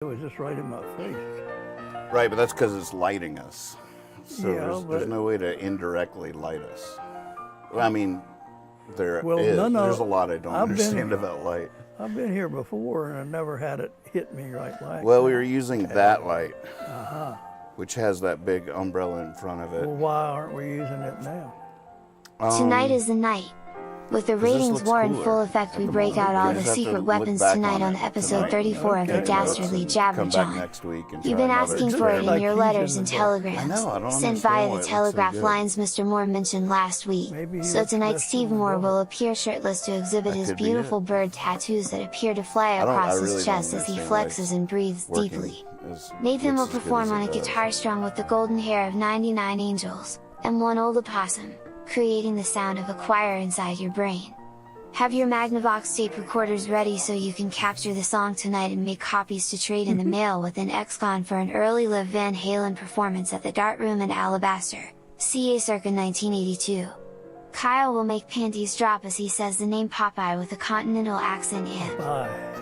It was just right in my face. Right, but that's because it's lighting us. So Yeah, there's no way to indirectly light us. Well, I mean, there's a lot I don't understand about light. I've been here before, and I never had it hit me right like Well, that. we were using that light, which has that big umbrella in front of it. Well, why aren't we using it now? Tonight is the night. With the ratings war in full effect, we break out all the secret weapons tonight on episode 34 of the Dastardly Jabber Jawn. You've been asking for it in your letters and telegrams, sent via the telegraph lines Mr. Moore mentioned last week. So tonight Steve Moore will appear shirtless to exhibit his beautiful bird tattoos that appear to fly across his chest as he flexes and breathes deeply. Nathan will perform on a guitar strung with the golden hair of 99 angels, and one old opossum, creating the sound of a choir inside your brain. Have your Magnavox tape recorders ready so you can capture the song tonight and make copies to trade in the mail within XCon for an early live Van Halen performance at the Dart Room in Alabaster, CA circa 1982. Kyle will make panties drop as he says the name Popeye with a continental accent and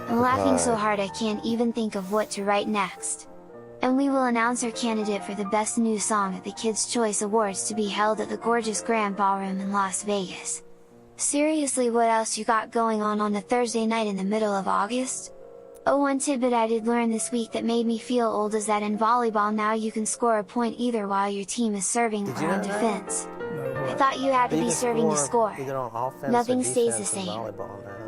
I'm laughing so hard I can't even think of what to write next. And we will announce our candidate for the Best New Song at the Kids' Choice Awards to be held at the gorgeous Grand Ballroom in Las Vegas. Seriously, what else you got going on a Thursday night in the middle of August? Oh, one tidbit I did learn this week that made me feel old is that in volleyball now you can score a point either while your team is serving or on defense. I thought you had to be serving to score. Nothing stays the same.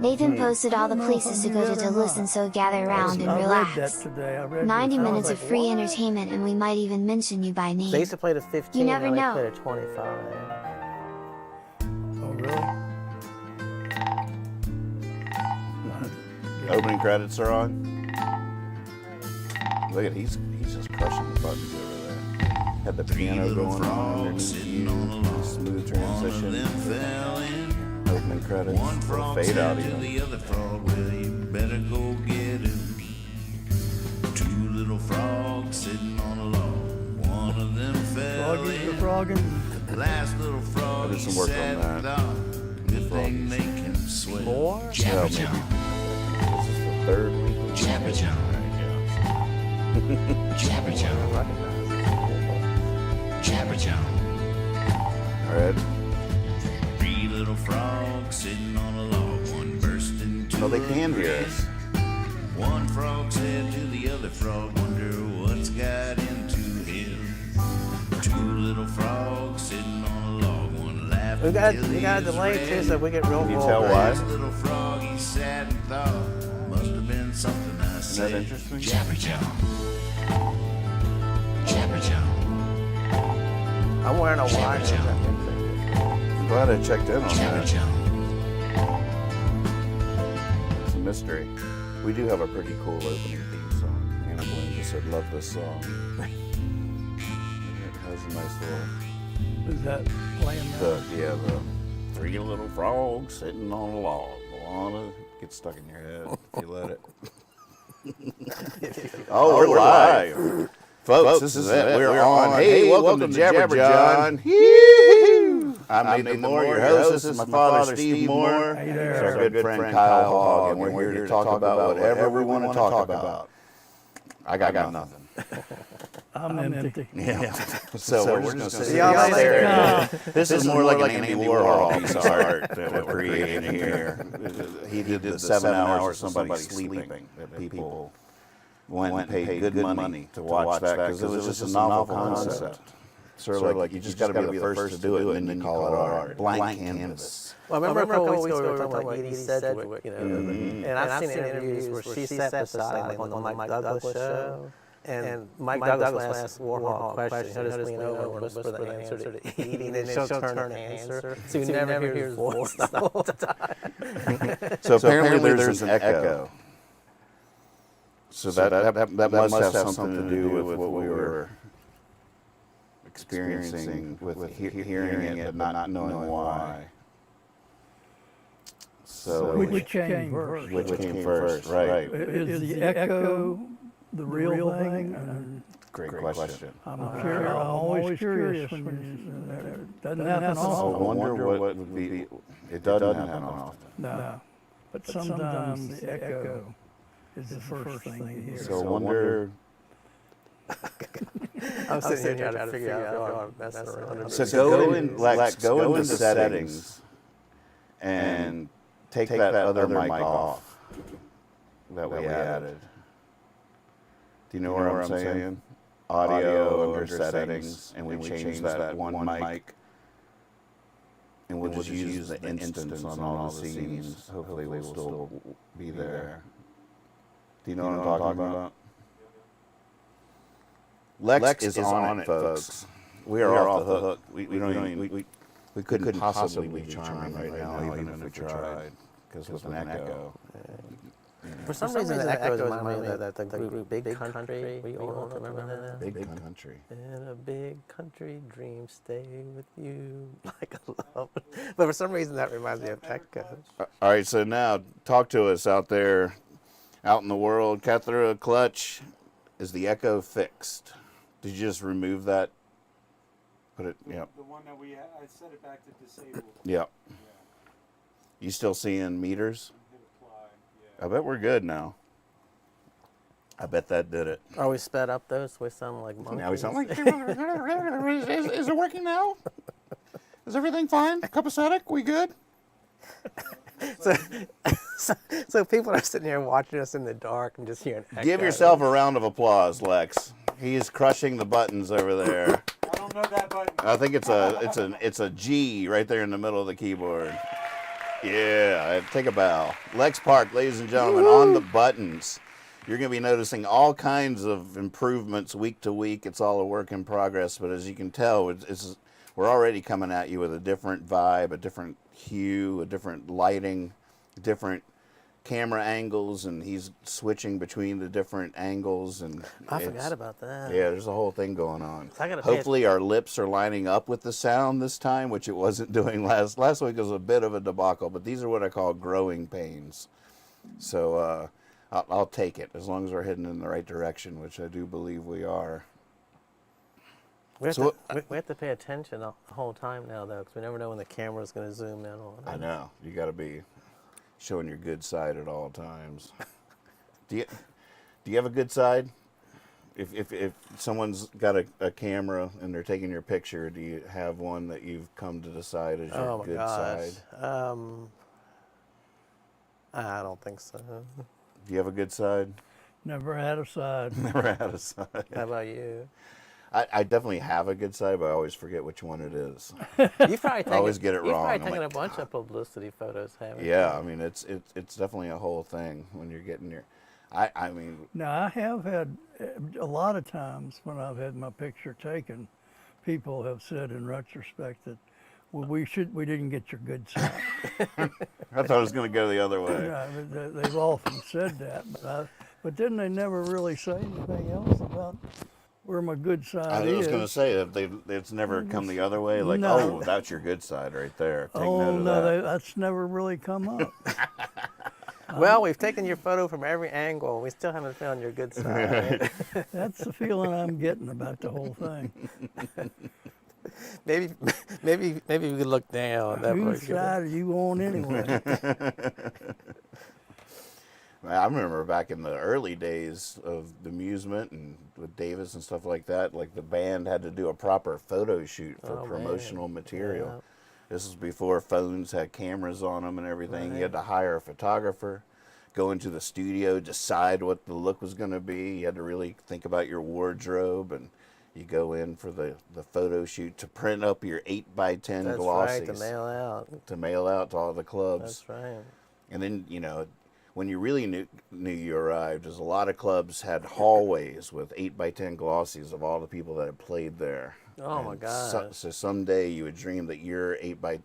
Nathan posted all the places to go to listen, so gather around and relax. 90 minutes of free entertainment, and we might even mention you by name. They used to play to 15, you never know. They played to 25. Oh, really? Opening credits are on. Look at he's just crushing the buttons over there. Had the piano going on underneath you, smooth transition. Opening credits, little fade out even. The other frog, well, you better go get him. Two little frogs sitting on a log. One of them fell in. The last little frog, I did some work on that. Good thing they can swim. More? Jabber Jawn. This is the third week. Jabber Jawn. Jabber Jawn. Jabber Jawn. All right. Three little frogs sitting on a log. One burst into Oh, they can hear us. One frog said to the other frog, wonder what's got into him. Two little frogs sitting on a log. One laughing. We got a delay too, so we get real. Can you tell why? Little frog, he sat and thought, must have been something I said. Isn't that interesting? Jabber Jawn. Jabber Jawn. I'm wearing a wire. I'm glad I checked in on Jabber that. Jawn. It's a mystery. We do have a pretty cool opening theme song. Hannah Bloom just said, love this song. It has a nice little... Is that playing now? The three little frogs sitting on a log. Wanna get stuck in your head if you let it. Oh, we're live. Folks, this is it. We're on. Hey, welcome to Jabber Jawn. I'm Nathan Moore, your host. This is my father, Steve Moore. Hey This there. is our good friend Kyle Hogg, and we're here to talk about whatever we want to talk about. I got nothing. I'm empty. Yeah. So we're just going to sit y'all there. This is more like an Andy Warhol piece of art that we're creating here. He did the 7 hours of somebody sleeping. That people went and paid good money to watch that because it was just a novel concept. Sort of like you just got to be the first to do it, and then you call it art. Blank canvas. Well, I remember a couple weeks ago we were talking about Edie Sedgwick, you know, and I've seen interviews where she sat beside him on the Mike Douglas show, and Mike Douglas asked Warhol a question, he'll just lean over and whisper the answer to Edie, and then she'll turn and answer, so you never hear his voice the whole time. So apparently there's an echo. So that must have something to do with what we were experiencing with hearing it but not knowing why. So Which came first? which came first? Right. Is the echo the real thing? Great question. I'm always curious when doesn't happen I often. wonder what would be. It doesn't happen often. No, but sometimes the echo is the first thing you hear. So I wonder. I'm sitting here trying to figure out how I'm messing around. So go into settings and take that other mic off that we added. Do you know what I'm saying? Audio under settings, and we change that one mic, and we'll just use the instance on all the scenes. Hopefully we'll still be there. Do you know what I'm talking about? Lex is on it, folks. We are off the hook. We couldn't possibly be charming right now, even if we tried, because with an echo. For some reason, the echoes remind me of that the group Big Country. We all remember that? Big Country. In a big country, dreams stay with you like a love. But for some reason, that reminds me of echoes. All right, so now talk to us out there, out in the world. Cut through a clutch. Is the echo fixed? Did you just remove that? Put it, yep. The one that I set it back to disabled. Yep. Yeah. You still seeing meters? Hit apply. Yeah. I bet we're good now. I bet that did it. Are we sped up though, so we sound like monkeys? Now we sound like. Is it working now? Is everything fine? Copacetic? We good? So people are sitting here watching us in the dark and just hearing echoes. Give yourself a round of applause, Lex. He is crushing the buttons over there. I don't know that button. I think it's a G right there in the middle of the keyboard. Yeah, take a bow. Lex Park, ladies and gentlemen, on the buttons. You're going to be noticing all kinds of improvements week to week. It's all a work in progress, but as you can tell, we're already coming at you with a different vibe, a different hue, a different lighting, different camera angles, and he's switching between the different angles. And I forgot about that. Yeah, there's a whole thing going on. I gotta Hopefully our lips are lining up with the sound this time, which it wasn't doing last week. Was a bit of a debacle, but these are what I call growing pains. So I'll take it as long as we're heading in the right direction, which I do believe we are. We have to pay attention the whole time now, though, because we never know when the camera's going to zoom in on it. I know. You got to be showing your good side at all times. Do you have a good side? If someone's got a camera and they're taking your picture, do you have one that you've come to decide is your good side? I don't think so. Do you have a good side? Never had a side. Never had a side. How about you? I definitely have a good side, but I always forget which one it is. You've probably taken, always get it you've wrong. probably I'm taken like, a bunch of publicity photos, haven't you? Yeah, I mean it's definitely a whole thing when you're getting your. I mean. Now I have had a lot of times when I've had my picture taken, people have said in retrospect that, well, we didn't get your good side. I thought it was going to go the other way. Yeah, they've often said that, but then they never really say anything else about where my good side is. I was going to say that it's never come the other way. Like, No. oh, that's your good side right there. Take Oh note of no, that. that's never really come up. Well, we've taken your photo from every angle, and we still haven't found your good side. That's the feeling I'm getting about the whole thing. Maybe we could look down. Whose side are you on anyway? I remember back in the early days of the amusement and with Davis and stuff like that, like the band had to do a proper photo shoot for promotional material. Yeah. This was before phones had cameras on them and everything. Right. You had to hire a photographer, go into the studio, decide what the look was going to be. You had to really think about your wardrobe, and you go in for the photo shoot to print up your 8x10 That's glossies. right, to mail out. To mail out to all the clubs. That's right. And then, you know, when you really knew you arrived, is a lot of clubs had hallways with 8x10 glossies of all the people that had played there. Oh, my gosh. So someday you would dream that your 8x.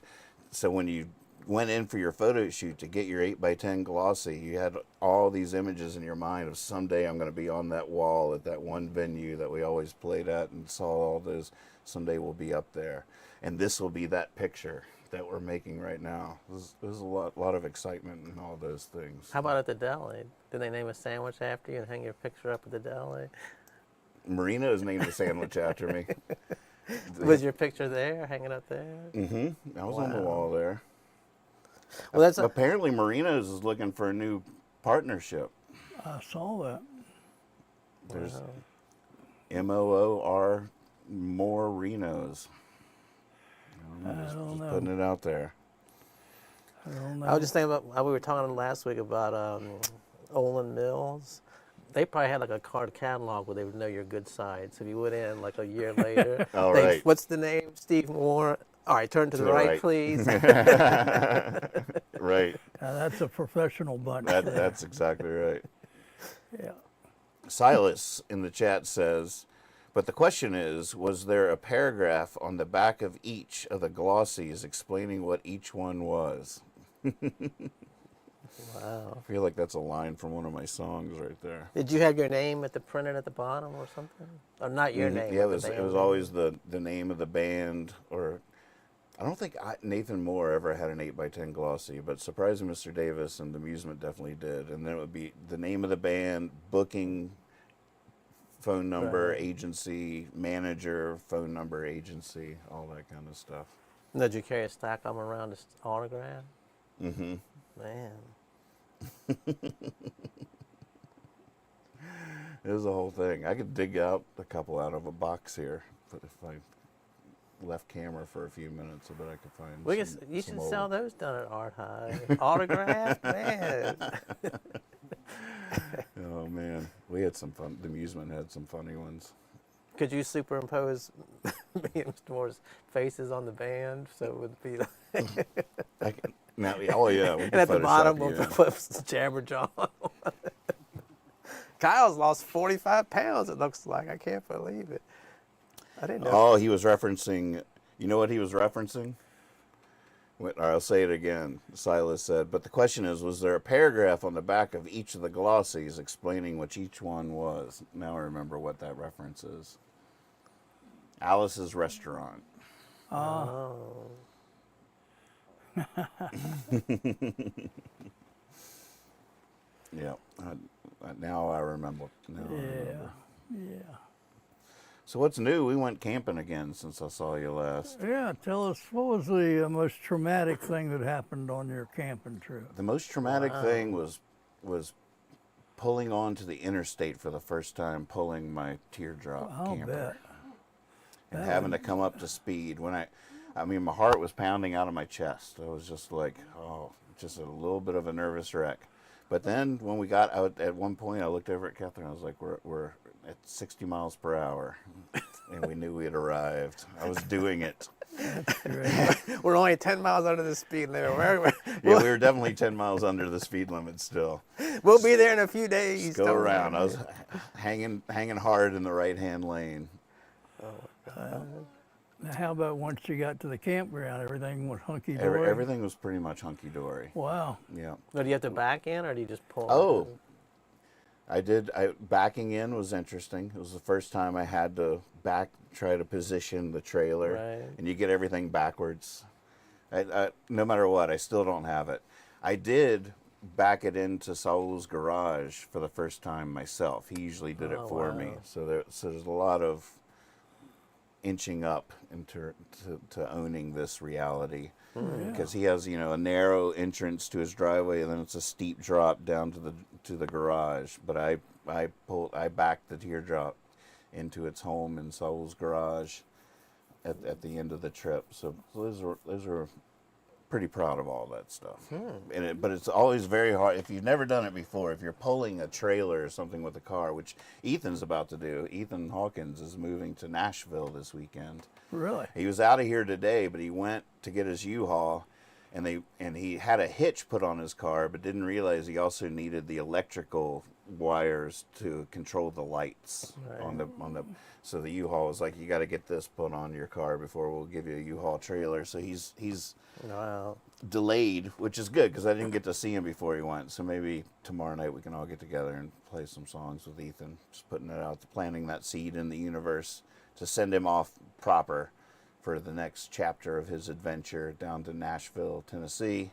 So when you went in for your photo shoot to get your 8x10 glossy, you had all these images in your mind of someday I'm going to be on that wall at that one venue that we always played at and saw all those. Someday we'll be up there, and this will be that picture that we're making right now. There's a lot of excitement in all those things. How about at the deli? Did they name a sandwich after you and hang your picture up at the deli? Marina is named a sandwich after me. Was your picture there, hanging up there? Mm-hmm. I was on the wall there. Well, that's apparently Marina is looking for a new partnership. I saw that. There's Moor Moore Renos. I don't Just know. putting it out there. I don't know. I was just thinking about, we were talking last week about Olin Mills. They probably had like a card catalog where they would know your good side. So if you went in like a year later, Oh, they, right. what's the name? Steve Moore. All right, turn to the right, please. Right. Now, that's a professional bunch. That's exactly right. Yeah. Silas in the chat says, but the question is, was there a paragraph on the back of each of the glossies explaining what each one was? Wow. I feel like that's a line from one of my songs right there. Did you have your name printed at the bottom or something? Or not your name? Yeah, but the it band was name? always the name of the band, or I don't think Nathan Moore ever had an 8x10 glossy, but Surprising Mr. Davis and The Amusement definitely did. And then it would be the name of the band, booking, phone number, Right. agency, manager, phone number, agency, all that kind of stuff. Did you carry a stack of them around to autograph? Mm-hmm. Man. It was a whole thing. I could dig out a couple out of a box here, but if I left camera for a few minutes, I bet I could find We some, you some should old- sell those down at Art High. Autograph, man. Oh, man. We had some fun. The Amusement had some funny ones. Could you superimpose me and Mr. Moore's faces on the band so it would be like, Now, oh, yeah. We and could at the Photoshop bottom you we'll in. put Jabber Jawn. Kyle's lost 45 pounds, it looks like. I can't believe it. I didn't know. Oh, he was referencing, you know what he was referencing? I'll say it again. Silas said, but the question is, was there a paragraph on the back of each of the glossies explaining what each one was? Now I remember what that reference is. Alice's Restaurant. Oh. Yeah. Now I remember. Now I remember. Yeah. So what's new? We went camping again since I saw you last. Yeah. Tell us, what was the most traumatic thing that happened on your camping trip? The most traumatic thing was pulling onto the interstate for the first time, pulling my teardrop I'll camper. bet. And having to come up to speed. When I mean, my heart was pounding out of my chest. I was just like, oh, just a little bit of a nervous wreck. But then when we got out, at one point, I looked over at Catherine. I was like, we're at 60 miles per hour. And we knew we had arrived. I was doing it. We're only 10 miles under the speed limit. Yeah, we were definitely 10 miles under the speed limit still. We'll be there in a few days. Just go don't around. worry. I was hanging hard in the right-hand lane. Now, how about once you got to the campground, everything was hunky-dory? Everything was pretty much hunky-dory. Wow. Yeah. So do you have to back in, or do you just pull? Oh, I did. Backing in was interesting. It was the first time I had to try to position the trailer, Right. and you get everything backwards. No matter what, I still don't have it. I did back it into Saul's garage for the first time myself. He usually did it Oh, for wow. me. So there's a lot of inching up to owning this reality. Because he has, a narrow entrance to his driveway, and then it's a steep drop down to the garage. But I backed the teardrop into its home in Saul's garage at the end of the trip. So those are pretty proud of all that stuff. But it's always very hard if you've never done it before. If you're pulling a trailer or something with a car, which Ethan's about to do. Ethan Hawkins is moving to Nashville this weekend. Really? He was out of here today, but he went to get his U-Haul, and he had a hitch put on his car, but didn't realize he also needed the electrical wires to control the lights on the. So the U-Haul was like, you got to get this put on your car before we'll give you a U-Haul trailer. So he's Wow. delayed, which is good because I didn't get to see him before he went. So maybe tomorrow night we can all get together and play some songs with Ethan. Just putting it out, planting that seed in the universe to send him off proper for the next chapter of his adventure down to Nashville, Tennessee.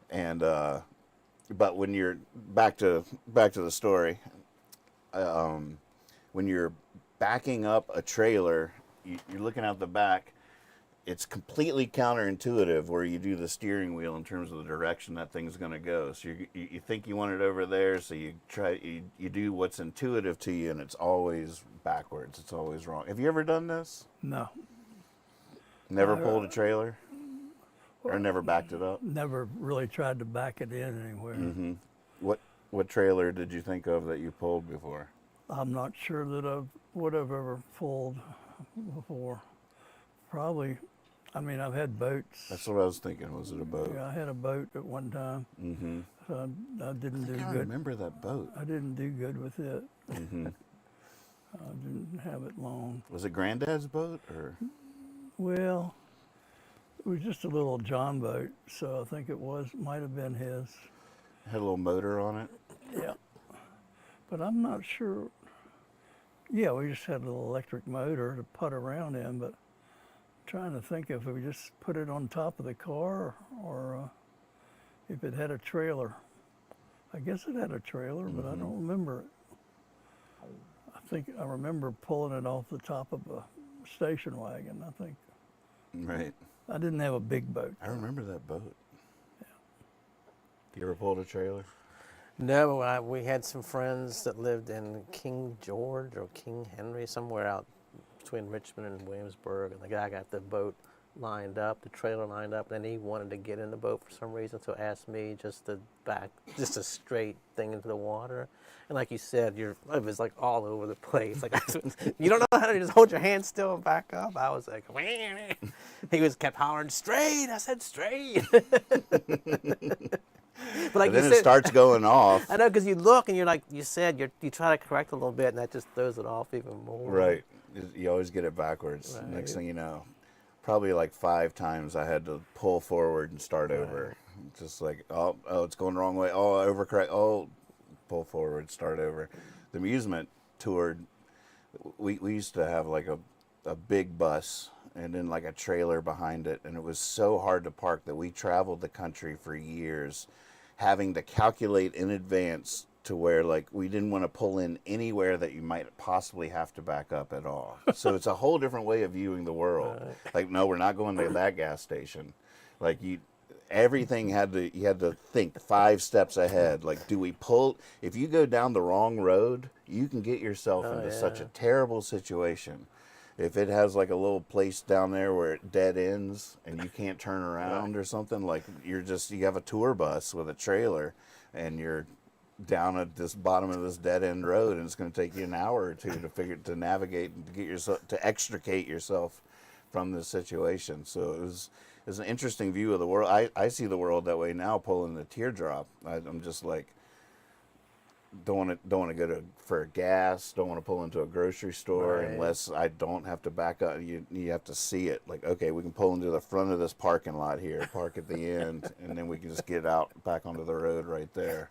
And but when you're back to the story, when you're backing up a trailer, you're looking out the back, it's completely counterintuitive where you do the steering wheel in terms of the direction that thing's going to go. So you think you want it over there, so you do what's intuitive to you, and it's always backwards. It's always wrong. Have you ever done this? No, Never pulled a trailer? Or never backed it up? never really tried to back it in anywhere. Mm-hmm. What trailer did you think of that you pulled before? I'm not sure that I would have ever pulled before. Probably, I mean, I've had boats. That's what I was thinking. Was it a boat? Yeah, I had a boat at one time. Mm-hmm. So I didn't do I good. remember that boat. I didn't do good with it. Mm-hmm. I didn't have it long. Was it Granddad's boat or? Well, it was just a little John boat, so I think it might have been his. Had a little motor on it. Yeah, but I'm not sure. Yeah, we just had a little electric motor to putt around in, but I'm trying to think if we just put it on top of the car or if it had a trailer. I guess it had a trailer, but I don't remember it. I think I remember pulling it off the top of a station wagon, I think. Right. I didn't have a big boat. I remember that boat. Yeah. You ever pulled a trailer? No, we had some friends that lived in King George or King Henry, somewhere out between Richmond and Williamsburg, and the guy got the boat lined up, the trailer lined up, and then he wanted to get in the boat for some reason, so asked me just to back, just a straight thing into the water. And like you said, it was like all over the place. Like you don't know how to just hold your hand still and back up. I was like, he kept hollering straight. I said straight. But like And then you it said, starts going off. I know, because you look and you're like you said, you try to correct a little bit, and that just throws it off even more. Right. You always get it backwards. Right. Next thing you know, probably like 5 times I had to pull forward and start over. Just like, oh, it's going the wrong way. Oh, overcorrect. Oh, pull forward, start over. The amusement toured. We used to have like a big bus and then like a trailer behind it, and it was so hard to park that we traveled the country for years, having to calculate in advance to where like we didn't want to pull in anywhere that you might possibly have to back up at all. So it's a whole different way of viewing the world. Like, no, we're not going to that gas station. Like everything you had to think 5 steps ahead. Like, do we pull? If you go down the wrong road, you can get yourself into such a terrible situation. If it has like a little place down there where it dead ends and you can't turn around or something, like you have a tour bus with a trailer and you're down at this bottom of this dead end road, and it's going to take you an hour or two to navigate and to get yourself to extricate yourself from this situation. So it was an interesting view of the world. I see the world that way now, pulling the teardrop. I'm just like, don't want to go for gas. Don't want to pull into a grocery store unless I don't have to back up. You have to see it. Like, okay, we can pull into the front of this parking lot here, park at the end, and then we can just get out back onto the road right there.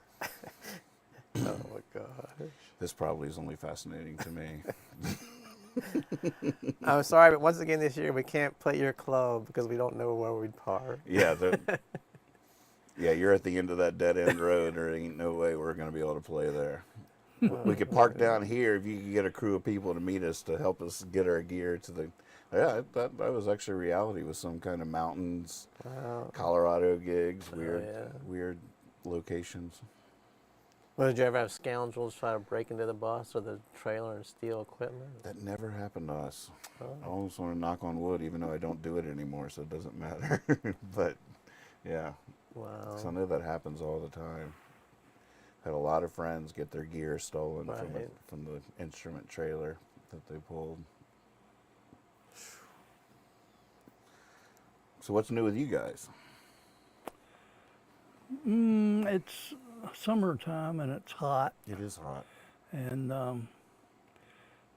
Oh my gosh. This probably is only fascinating to me. I'm sorry, but once again this year we can't play your club because we don't know where we'd park. Yeah, you're at the end of that dead end road. There ain't no way we're going to be able to play there. We could park down here if you could get a crew of people to meet us to help us get our gear to the. Yeah, that was actually reality with some kind of mountains, Colorado gigs, weird locations. Well, did you ever have scoundrels try to break into the bus or the trailer and steal equipment? That never happened to us. I almost want to knock on wood, even though I don't do it anymore, so it doesn't matter. But yeah. Wow. So I know that happens all the time. Had a lot of friends get their gear stolen from the instrument trailer that they pulled. So what's new with you guys? It's summertime and it's hot, It is hot. and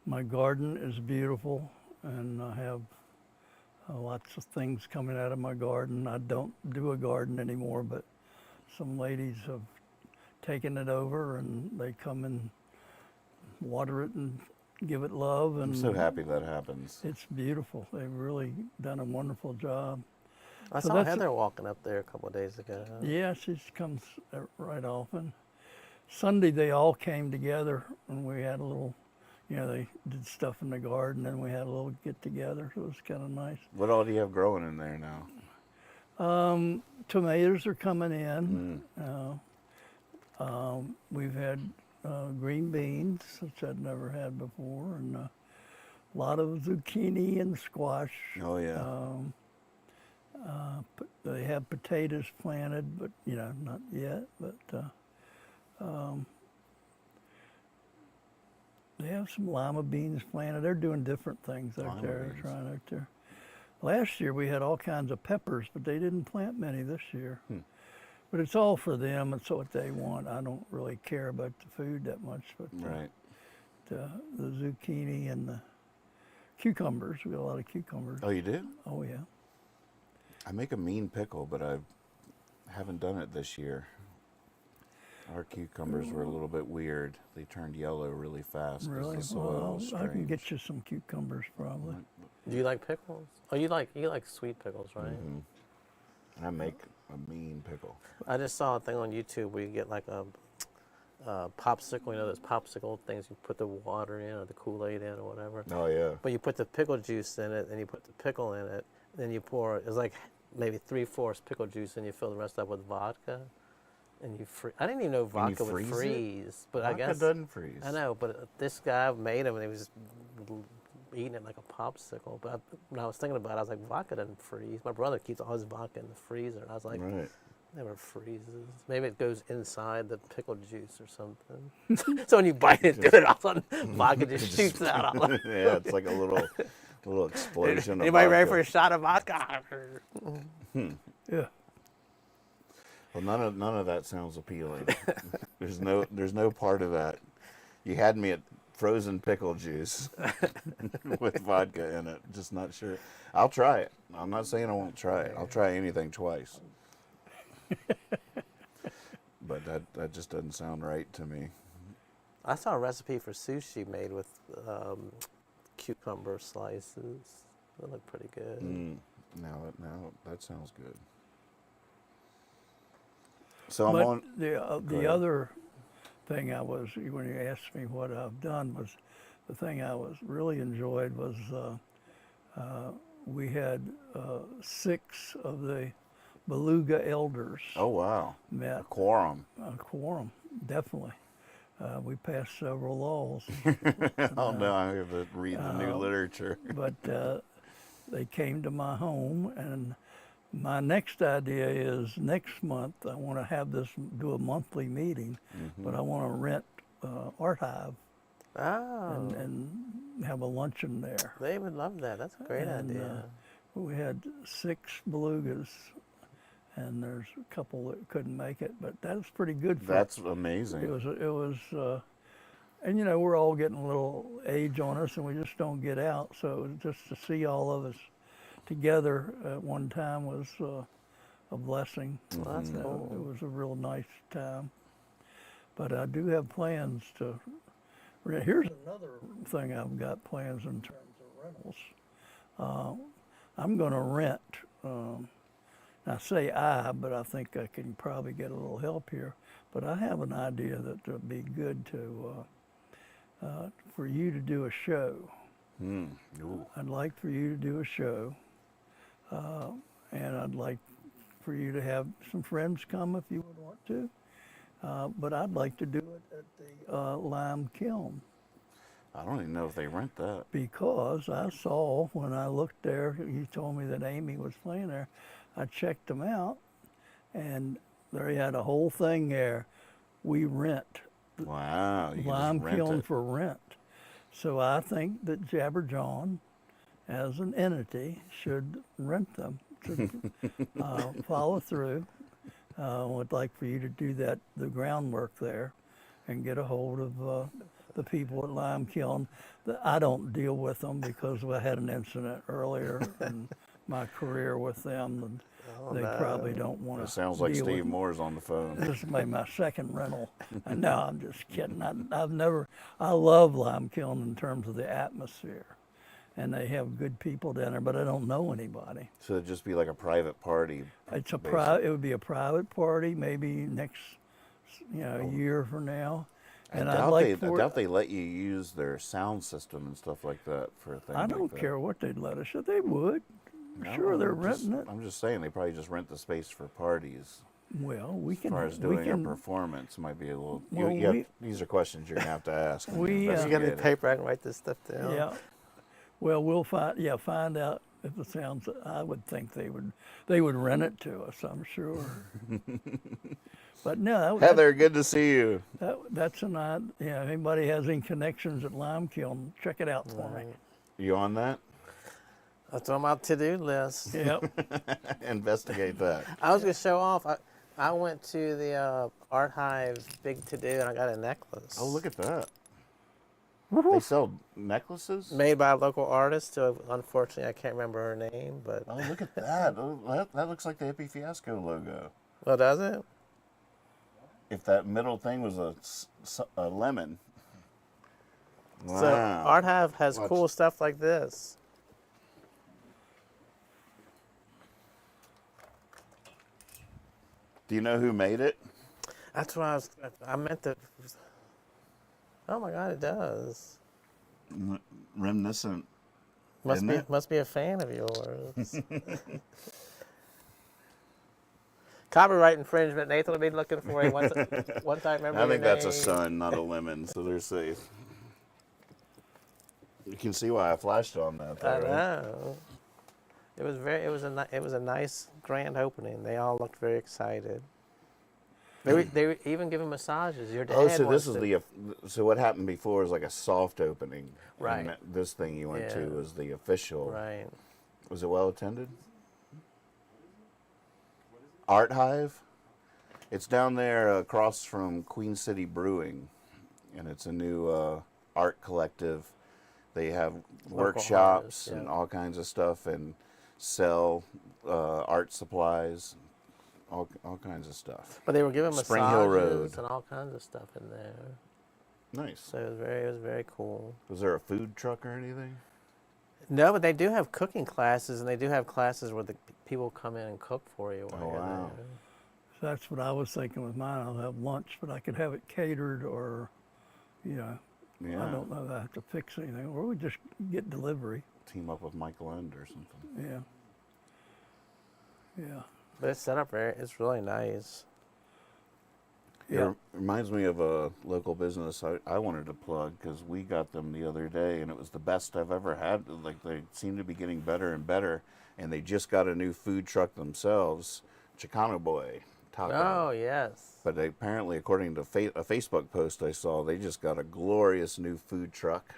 my garden is beautiful, and I have lots of things coming out of my garden. I don't do a garden anymore, but some ladies have taken it over, and they come and water it and give it love. And I'm so happy that happens. it's beautiful. They've really done a wonderful job. I So saw that's- Heather walking up there a couple of days ago. Yeah, she comes right often. Sunday they all came together, and we had a little they did stuff in the garden, and we had a little get together. So it was kind of nice. What all do you have growing in there now? Tomatoes are coming in. We've had green beans, which I'd never had before, and a lot of zucchini and squash. Oh yeah. They have potatoes planted, but not yet. But they have some lima beans planted. They're doing different things out Lima there. beans. Trying out there. Last year we had all kinds of peppers, but they didn't plant many this year. But it's all for them. It's what they want. I don't really care about the food that much, but Right. the zucchini and the cucumbers. We got a lot of cucumbers. Oh, you do? Oh yeah. I make a mean pickle, but I haven't done it this year. Our cucumbers were a little bit weird. They turned yellow really fast. 'Cause Really? the soil Well, was I can strange. get you some cucumbers probably. Do you like pickles? Oh, you like sweet pickles, right? I make a mean pickle. I just saw a thing on YouTube where you get like a popsicle. Those popsicle things you put the water in or the Kool-Aid in or whatever. Oh yeah. But you put the pickle juice in it, and you put the pickle in it. Then you pour. It's like maybe 3/4 pickle juice, and you fill the rest up with vodka. And you I didn't even know vodka would freeze it? freeze, but I Vodka guess doesn't freeze. I know, but this guy made them, and he was just eating it like a popsicle. But when I was thinking about it, I was like, vodka doesn't freeze. My brother keeps all his vodka in the freezer, and I was like, Right. never freezes. Maybe it goes inside the pickle juice or something. So when you bite into it, all of a sudden vodka just shoots out. Yeah, it's like a little explosion. Anybody of ready vodka. for a shot of vodka? Yeah. Well, none of that sounds appealing. There's no part of that. You had me at frozen pickle juice with vodka in it. Just not sure. I'll try it. I'm not saying I won't try it. I'll try anything twice. But that just doesn't sound right to me. I saw a recipe for sushi made with cucumber slices. They look pretty good. Now that sounds good. So I'm But on. the ahead. other thing when you asked me what I've done, was the thing I really enjoyed was we had 6 of the Beluga elders Oh wow. met. Quorum. A quorum, definitely. We passed several laws, Oh no, I have to read the new literature. but they came to my home, and my next idea is next month I want to do a monthly meeting, but I want to rent Art Hive Oh, and have a luncheon there. they would love that. That's a great And, idea. We had 6 belugas, and there's a couple that couldn't make it, but that was pretty good for That's amazing. It was, and we're all getting a little age on us, and we just don't get out. So just to see all of us together at one time was a blessing. Well, that's cool. It was a real nice time. But I do have plans to. Here's another thing I've got plans in terms of rentals. I'm going to rent. I say but I think I can probably get a little help here. But I have an idea that would be good for you to do a show. Ooh. I'd like for you to do a show, and I'd like for you to have some friends come if you would want to. But I'd like to do it at the lime kiln, I don't even know if they rent that. because I saw when I looked there, you told me that Amy was playing there. I checked them out, and they had a whole thing there. We rent Wow. You can lime just rent kiln it. for rent. So I think that Jawn, as an entity, should rent them to follow through. Would like for you to do the groundwork there, and get a hold of the people at Lime Kiln. I don't deal with them because I had an incident earlier in my career with them, and they probably don't want to. It sounds like deal Steve with Moore's on the phone. This is my second rental. No, I'm just kidding. I love Lime Kiln in terms of the atmosphere, and they have good people down there, but I don't know anybody. So it'd just be like a private party. It's a Basic. It would be a private party, maybe next, a year from now, And I I'd doubt, like they, I for doubt they let you use their sound system and stuff like that for a thing I like don't that. care what they'd let us. They would. No, Sure, they're I'm just- renting it. I'm just saying they probably just rent the space for parties. Well, we As can. far as we doing can. a performance might be a little. Well, These are questions you're gonna have to ask. when We, you uh, You got any investigate it. paper? I can write this stuff down. Yeah. Well, we'll find out if the sounds. I would think they would rent it to us. I'm sure. But no, Heather, good to see you. that's an odd. Yeah, if anybody has any connections at Lime Kiln, check it out for me. You on that? That's on my to-do list. Yep. Investigate that. I was gonna show off. I went to the Art Hive Big To Do and I got a necklace. Oh, look at that. They sell necklaces? Made by a local artist. So unfortunately, I can't remember her name, but Oh, look at that. Oh, that looks like the Hippie Fiasco logo. well, does it? If that middle thing was a lemon. Wow. So Art Hive has Watch. cool stuff like this. Do you know who made it? That's what I meant to. Oh my God, it does. Reminiscent. Must Isn't be it? must be a fan of yours. Copyright infringement. Nathan will be looking for it one time. Remember I think your that's a name? sun, not a lemon, so they're safe. You can see why I flashed on that. I There, right? know. It was it was a nice grand opening. They all looked very excited. They were even giving massages. Your dad. Oh, so wants this is to- so what happened before is like a soft opening. Right. And this thing you went to Yeah. was the official. right. Was it well attended? Art Hive. It's down there across from Queen City Brewing, and it's a new art collective. They have workshops artists, and yeah. all kinds of stuff, and sell art supplies, all kinds of stuff. But they were giving Spring massages Hill Road. and all kinds of stuff in there. Nice. So it was very cool. Was there a food truck or anything? No, but they do have cooking classes, and they do have classes where the people come in and cook for you. While Oh, you're wow. there. That's what I was thinking with mine. I'll have lunch, but I could have it catered, or, Yeah. I don't know that I have to fix anything, or we just get delivery. Team up with Michael End or something. Yeah. Yeah. But it's set up it's really nice. Yeah. It reminds me of a local business I wanted to plug because we got them the other day and it was the best I've ever had. Like they seem to be getting better and better, and they just got a new food truck themselves, Chicano Boy Taco. Oh yes. But they, apparently, according to a Facebook post I saw, they just got a glorious new food truck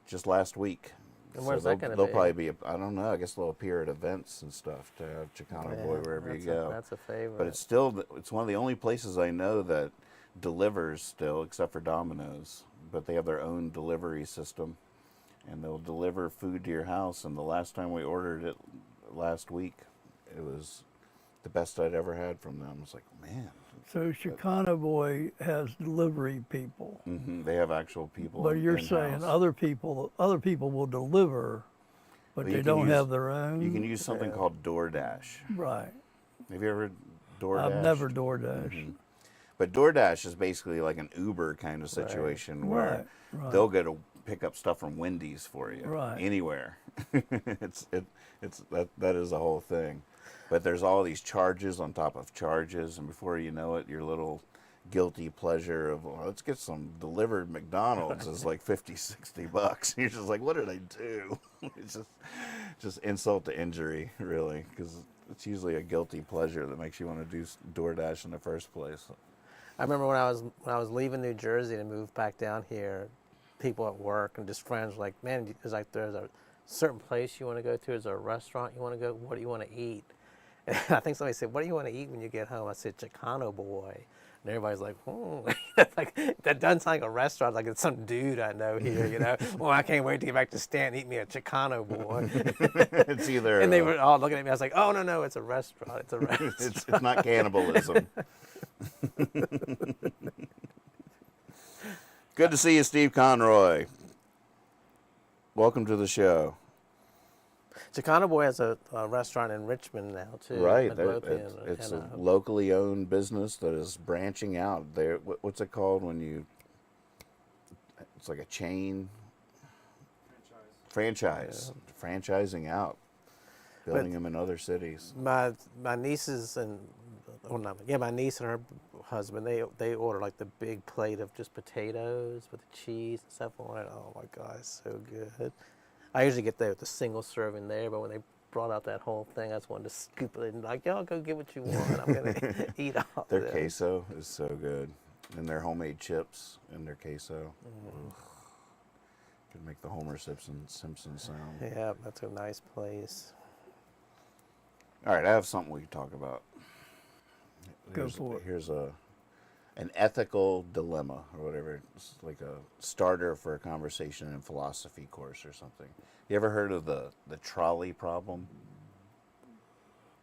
just last week. And where's they'll, that gonna they'll be? probably be, I don't know, I guess they'll appear at events and stuff to have Chicano Boy wherever you go. That's a favorite. But it's one of the only places I know that delivers still, except for Domino's. But they have their own delivery system, and they'll deliver food to your house. And the last time we ordered it last week, it was the best I'd ever had from them. I was like, man. So Chicano Boy has delivery people, They have actual people. but you're saying in-house. other people will deliver, but Well, you they can don't use- have their own. You can use something called DoorDash. Right. Have you ever DoorDash? I've never DoorDash. But DoorDash is basically like an Uber kind of situation where Right. they'll go to pick up stuff from Wendy's for you, Right. anywhere. That is the whole thing. But there's all these charges on top of charges, and before you know it, your little guilty pleasure of, well, let's get some delivered McDonald's is like $50-$60. You're just like, what did I do? It's just insult to injury, really, because it's usually a guilty pleasure that makes you want to do DoorDash in the first place. I remember when I was leaving New Jersey to move back down here, people at work and just friends were like, man, it's like there's a certain place you want to go to, is there a restaurant you want to go, what do you want to eat? And I think somebody said, what do you want to eat when you get home? I said, Chicano Boy. And everybody's like, like, that doesn't sound like a restaurant, like it's some dude I know here, you know. Well, I can't wait to get back to Stanton and eat me a Chicano Boy. It's either And they were all looking at me. I was like, oh, no, it's a restaurant. It's a restaurant. it's not cannibalism. Good to see you, Steve Conroy. Welcome to the show. Chicano Boy has a restaurant in Richmond now, too. Right, Midlothian, it's and, a locally owned business that is branching out. There, what's it called when you it's like a chain Franchise. franchising out, building them in other cities. My nieces and my niece and her husband, they order like the big plate of just potatoes with the cheese and stuff on it. Oh my God, it's so good. I usually get the single serving there, but when they brought out that whole thing, I just wanted to scoop it and like, y'all go get what you want. I'm gonna eat all Their this. queso is so good, and their homemade chips and their queso. Ugh. Could make the Homer Simpson sound. Yeah, that's a nice place. All right, I have something we can talk about. Go for it. Here's an ethical dilemma or whatever. It's like a starter for a conversation in philosophy course or something. You ever heard of the trolley problem?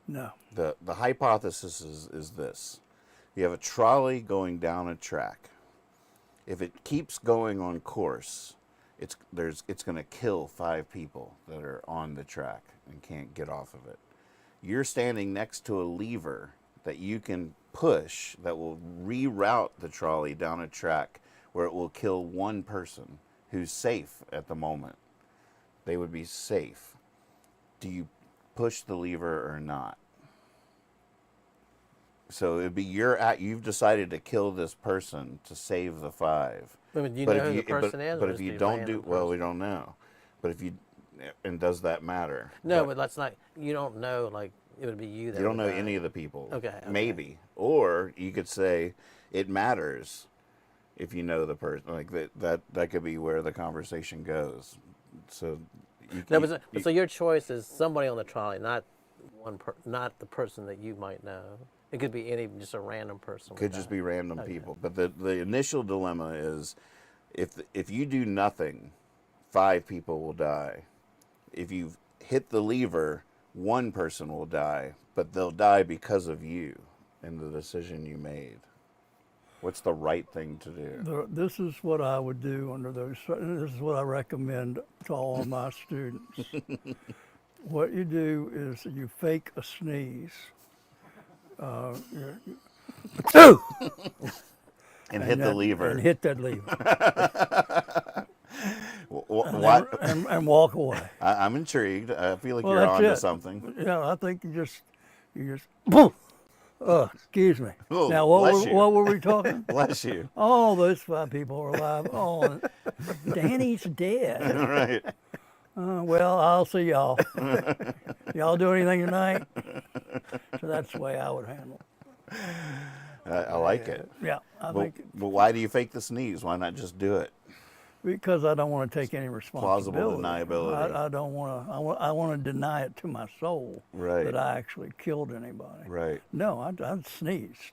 No. The hypothesis is this. You have a trolley going down a track. If it keeps going on course, it's going to kill 5 people that are on the track and can't get off of it. You're standing next to a lever that you can push that will reroute the trolley down a track where it will kill 1 person who's safe at the moment. They would be safe. Do you push the lever or not? So it'd be you've decided to kill this person to save the 5. But do you know who the person is? But or if is you it a don't random well, person? we don't know. But if you, and does that matter? No, but that's not. You don't know. Like it would be you that. You don't would know die. any of the people. Okay. Maybe. Or you could say it matters if you know the person. Like that could be where the conversation goes. So No, but so your choice is somebody on the trolley, not not the person that you might know. It could be just a random person. could just be random people. But the initial dilemma is if you do nothing, 5 people will die. If you hit the lever, 1 person will die, but they'll die because of you and the decision you made. What's the right thing to do? This is what I would do under those. This is what I recommend to all of my students. What you do is you fake a sneeze. And hit the lever. And hit that lever. What? And walk away. I'm intrigued. I feel like Well, you're that's onto it. something. Yeah, I think you just. Boom! Excuse me. Oh, Now, bless you. what were we talking? Bless you. Oh, those 5 people are alive. Oh, Danny's dead. All right. Well, I'll see y'all. Y'all do anything tonight? So that's the way I would handle it. I like it. Yeah, I think But why do you fake the sneeze? Why not just do it? because I don't want to take any responsibility. Plausible deniability. I don't want to. I want to deny it to my soul Right. that I actually killed anybody. Right. No, I sneezed.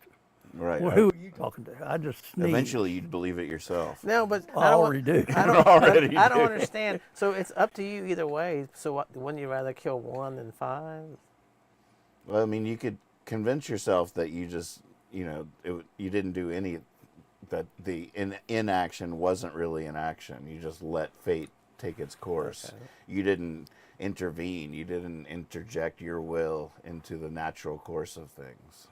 Right. Well, who are you talking to? I just sneezed. Eventually, you'd believe it yourself. No, but I already do. I don't, Already I don't do. understand. So it's up to you either way. So wouldn't you rather kill 1 than 5? Well, I mean, you could convince yourself that you just, you didn't do any, that the inaction wasn't really an action. You just let fate take its course. Okay. You didn't intervene. You didn't interject your will into the natural course of things.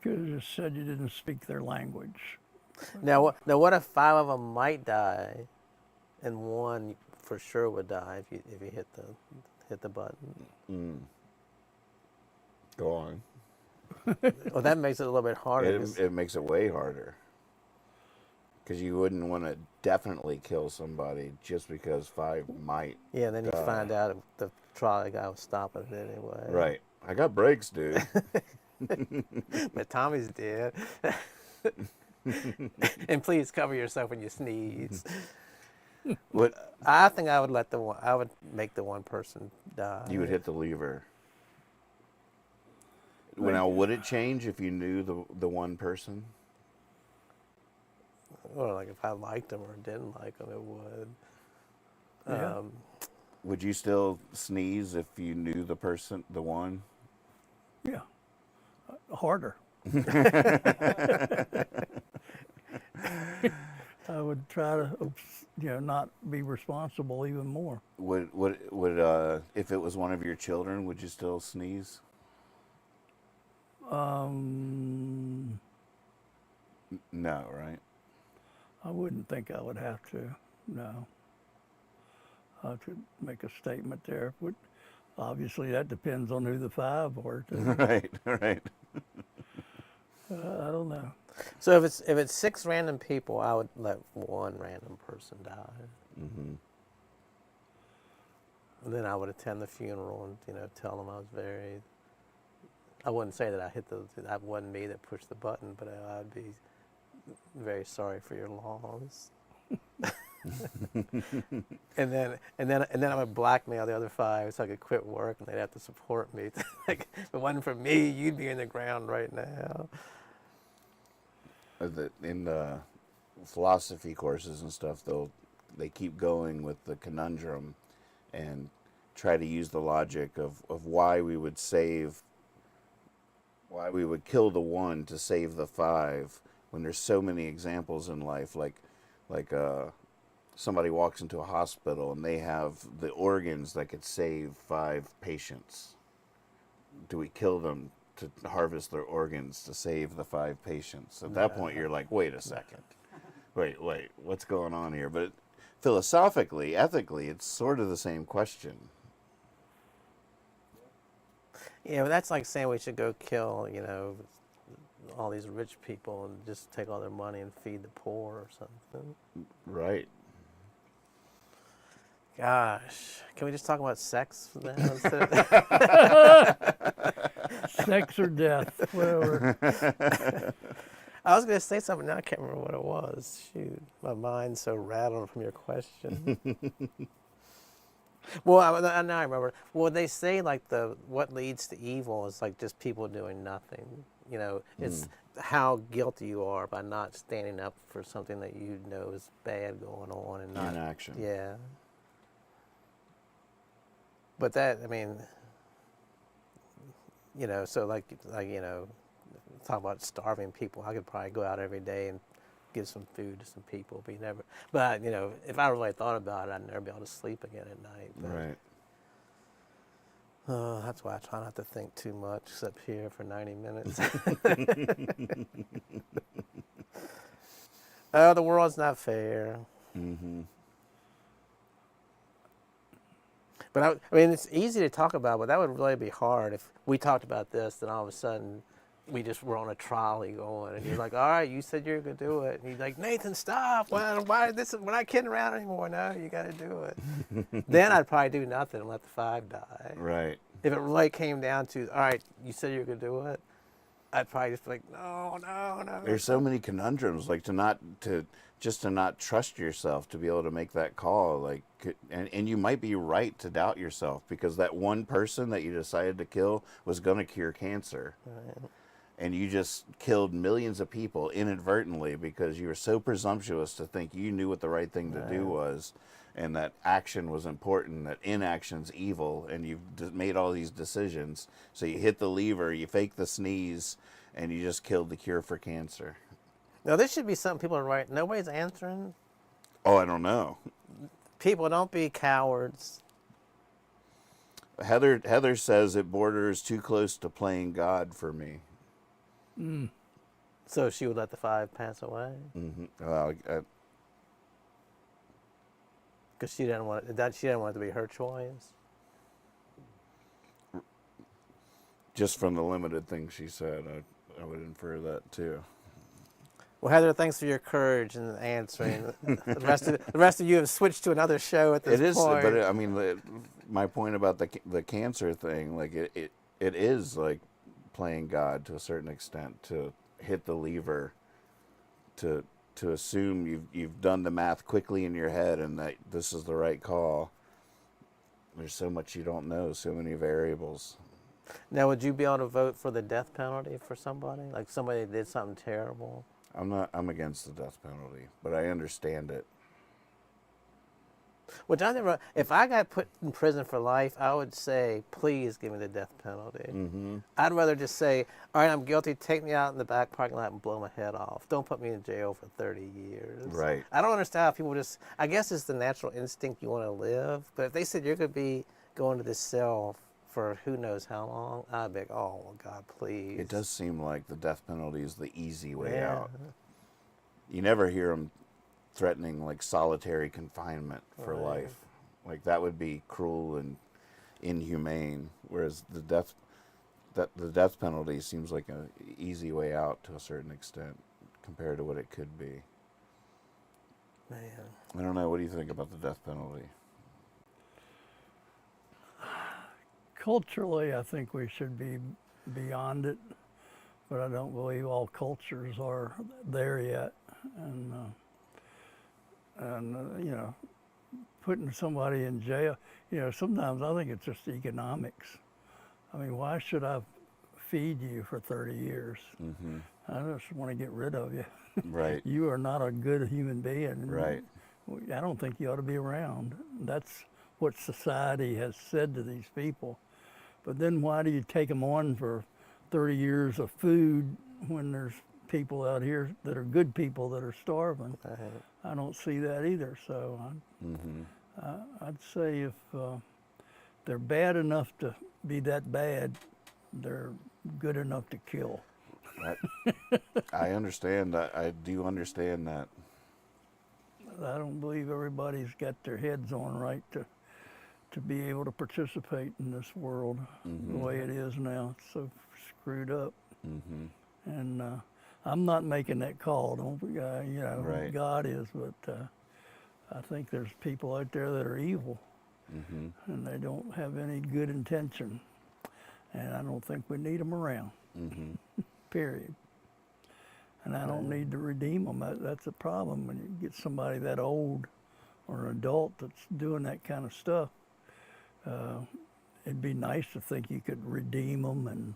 Could have just said you didn't speak their language. Now what if 5 of them might die, and 1 for sure would die if you hit the button? Go on. Well, that makes it a little bit harder. 'cause- It makes it way harder. Because you wouldn't want to definitely kill somebody just because 5 might. yeah, then you find out if the trolley guy was stopping it anyway. Right. I got brakes, dude. But Tommy's dead. And please cover yourself when you sneeze. What? I think I would make the 1 person die. You would hit the lever. Now, would it change if you knew the 1 person? Or like if I liked them or didn't like them, it would. Yeah. Would you still sneeze if you knew the person, the 1? Yeah, harder. I would try to, not be responsible even more. Would if it was one of your children, would you still sneeze? Um, No, right? I wouldn't think I would have to. No. I could make a statement there. Obviously, that depends on who the 5 are, too. Right, right. I don't know. So if it's 6 random people, I would let 1 random person die. Mm-hmm. And then I would attend the funeral and tell them I was very. I wouldn't say that that wasn't me that pushed the button, but I'd be very sorry for your loss. and then I would blackmail the other 5 so I could quit work and they'd have to support me. Like, if it wasn't for me, you'd be in the ground right now. In the philosophy courses and stuff, they keep going with the conundrum and try to use the logic of why we would kill the 1 to save the 5 when there's so many examples in life, like somebody walks into a hospital and they have the organs that could save 5 patients. Do we kill them to harvest their organs to save the 5 patients? At that point, you're like, wait a second. Wait, what's going on here? But philosophically, ethically, it's sort of the same question. Yeah, but that's like saying we should go kill, all these rich people and just take all their money and feed the poor or something. Right. Gosh, can we just talk about sex now? Sex or death, whatever. I was going to say something, now I can't remember what it was. Shoot, my mind's so rattled from your question. Well, now I remember. Well, they say like what leads to evil is like just people doing nothing. It's how guilty you are by not standing up for something that you know is bad going on and not inaction. Yeah. But that, so like talk about starving people. I could probably go out every day and give some food to some people, but if I really thought about it, I'd never be able to sleep again at night. But, right. That's why I try not to think too much, except here for 90 minutes. Oh, the world's not fair. Mm-hmm. But it's easy to talk about, but that would really be hard if we talked about this, then all of a sudden we just were on a trolley going, and you're like, all right, you said you were going to do it. And he's like, Nathan, stop. Why we're not kidding around anymore. No, you got to do it. Then I'd probably do nothing and let the 5 die. Right. If it really came down to, all right, you said you were going to do it, I'd probably just be like, no. There's so many conundrums, like to not trust yourself to be able to make that call, like, and you might be right to doubt yourself because that one person that you decided to kill was going to cure cancer. Right. And you just killed millions of people inadvertently because you were so presumptuous to think you knew what the right thing to do was, and that action was important, that inaction's evil, and you've made all these decisions. So you hit the lever, you fake the sneeze, and you just killed the cure for cancer. Now, this should be something people are right. Nobody's answering. Oh, I don't know. People, don't be cowards. Heather says it borders too close to playing God for me. So she would let the 5 pass away? Mm-hmm. Well, Because she didn't want it to be her choice? just from the limited things she said, I would infer that too. Well, Heather, thanks for your courage in answering. The rest of you have switched to another show at this point. But my point about the cancer thing, like it is like playing God to a certain extent, to hit the lever, to assume you've done the math quickly in your head and that this is the right call. There's so much you don't know, so many variables. Now, would you be able to vote for the death penalty for somebody? Like somebody did something terrible? I'm against the death penalty, but I understand it. Which if I got put in prison for life, I would say, please give me the death penalty. Mm-hmm. I'd rather just say, all right, I'm guilty, take me out in the back parking lot and blow my head off. Don't put me in jail for 30 years. Right. I don't understand how people I guess it's the natural instinct you want to live, but if they said you're going to be going to this cell for who knows how long, I'd be like, oh, God, please. It does seem like the death penalty is the easy way Yeah. out. You never hear them threatening like solitary confinement for Right. life. Like that would be cruel and inhumane, whereas the death penalty seems like an easy way out to a certain extent compared to what it could be. Man. I don't know. What do you think about the death penalty? Culturally, I think we should be beyond it, but I don't believe all cultures are there yet. And you know, putting somebody in jail, you know, sometimes I think it's just economics. I mean, why should I feed you for 30 years? Mm-hmm. I just want to get rid of you. Right. You are not a good human being. Right. I don't think you ought to be around. That's what society has said to these people. But then why do you take them on for 30 years of food when there's people out here that are good people that are starving? Right. I don't see that either. So Mm-hmm. I'd say if they're bad enough to be that bad, they're good enough to kill. I understand that. I do understand that. I don't believe everybody's got their heads on right to be able to participate in this world the way it is now. It's so screwed up. Mm-hmm. And I'm not making that call. Don't you know? Right. God is, but I think there's people out there that are evil, Mm-hmm. and they don't have any good intention. And I don't think we need them around. Mm-hmm. Period. And I don't need to redeem them. That's a problem when you get somebody that old or an adult that's doing that kind of stuff. It'd be nice to think you could redeem them and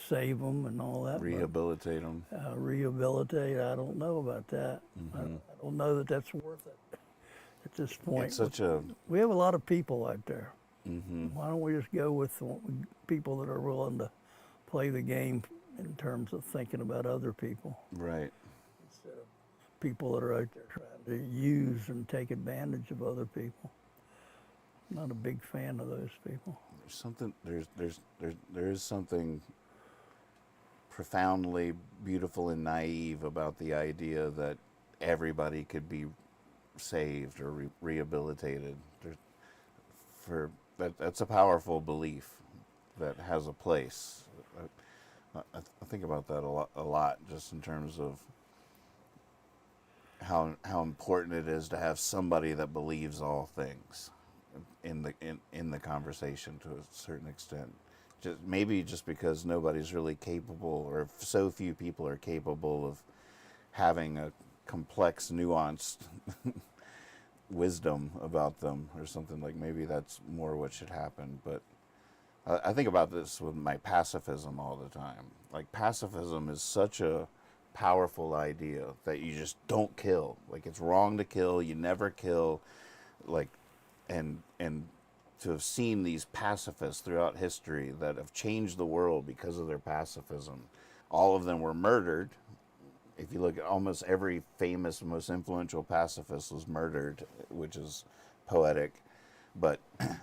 save them and all that. Rehabilitate them. But, rehabilitate, I don't know about that. I don't know that that's worth it at this point. It's such a. We have a lot of people out there. Mm-hmm. Why don't we just go with people that are willing to play the game in terms of thinking about other people, Right. instead of people that are out there trying to use and take advantage of other people. Not a big fan of those people. There's something. There is something profoundly beautiful and naive about the idea that everybody could be saved or rehabilitated. That's a powerful belief that has a place. I think about that a lot, just in terms of how important it is to have somebody that believes all things in the conversation to a certain extent. Maybe just because nobody's really capable, or so few people are capable of having a complex, nuanced wisdom about them, or something. Like maybe that's more what should happen. But I think about this with my pacifism all the time. Like pacifism is such a powerful idea that you just don't kill. Like it's wrong to kill. You never kill. Like, and to have seen these pacifists throughout history that have changed the world because of their pacifism. All of them were murdered. If you look at almost every famous, most influential pacifist was murdered, which is poetic. But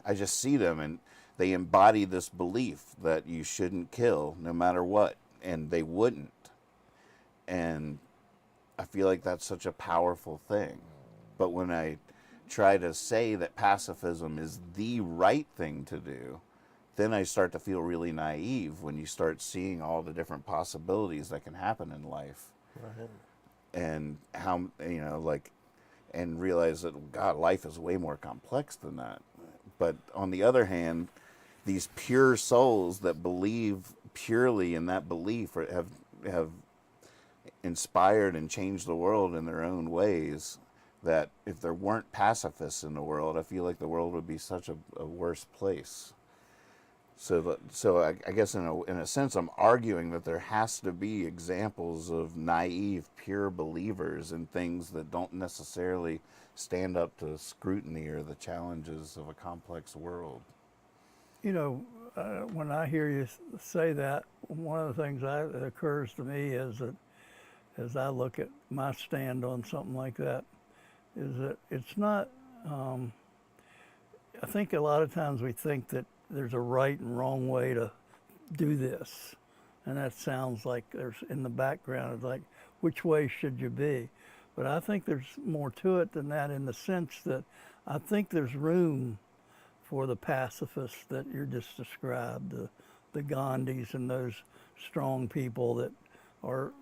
I just see them, and they embody this belief that you shouldn't kill no matter what, and they wouldn't. And I feel like that's such a powerful thing. But when I try to say that pacifism is the right thing to do, then I start to feel really naive when you start seeing all the different possibilities that can happen in life. Right. And how, and realize that, God, life is way more complex than that. But on the other hand, these pure souls that believe purely in that belief have inspired and changed the world in their own ways, that if there weren't pacifists in the world, I feel like the world would be such a worse place. So I guess in a sense, I'm arguing that there has to be examples of naive, pure believers in things that don't necessarily stand up to scrutiny or the challenges of a complex world. You know, when I hear you say that, one of the things that occurs to me is that as I look at my stand on something like that, is that it's not, I think a lot of times we think that there's a right and wrong way to do this. And that sounds like there's in the background, it's like, which way should you be? But I think there's more to it than that, in the sense that I think there's room for the pacifists that you just described, the Gandhis and those strong people that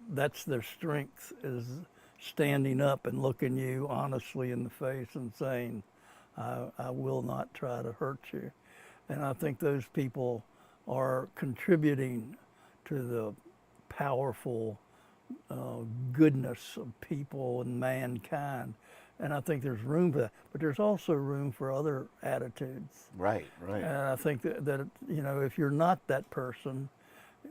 that's their strength, is standing up and looking you honestly in the face and saying, I will not try to hurt you. And I think those people are contributing to the powerful goodness of people and mankind. And I think there's room for that. But there's also room for other attitudes. Right, right. And I think that you know, if you're not that person,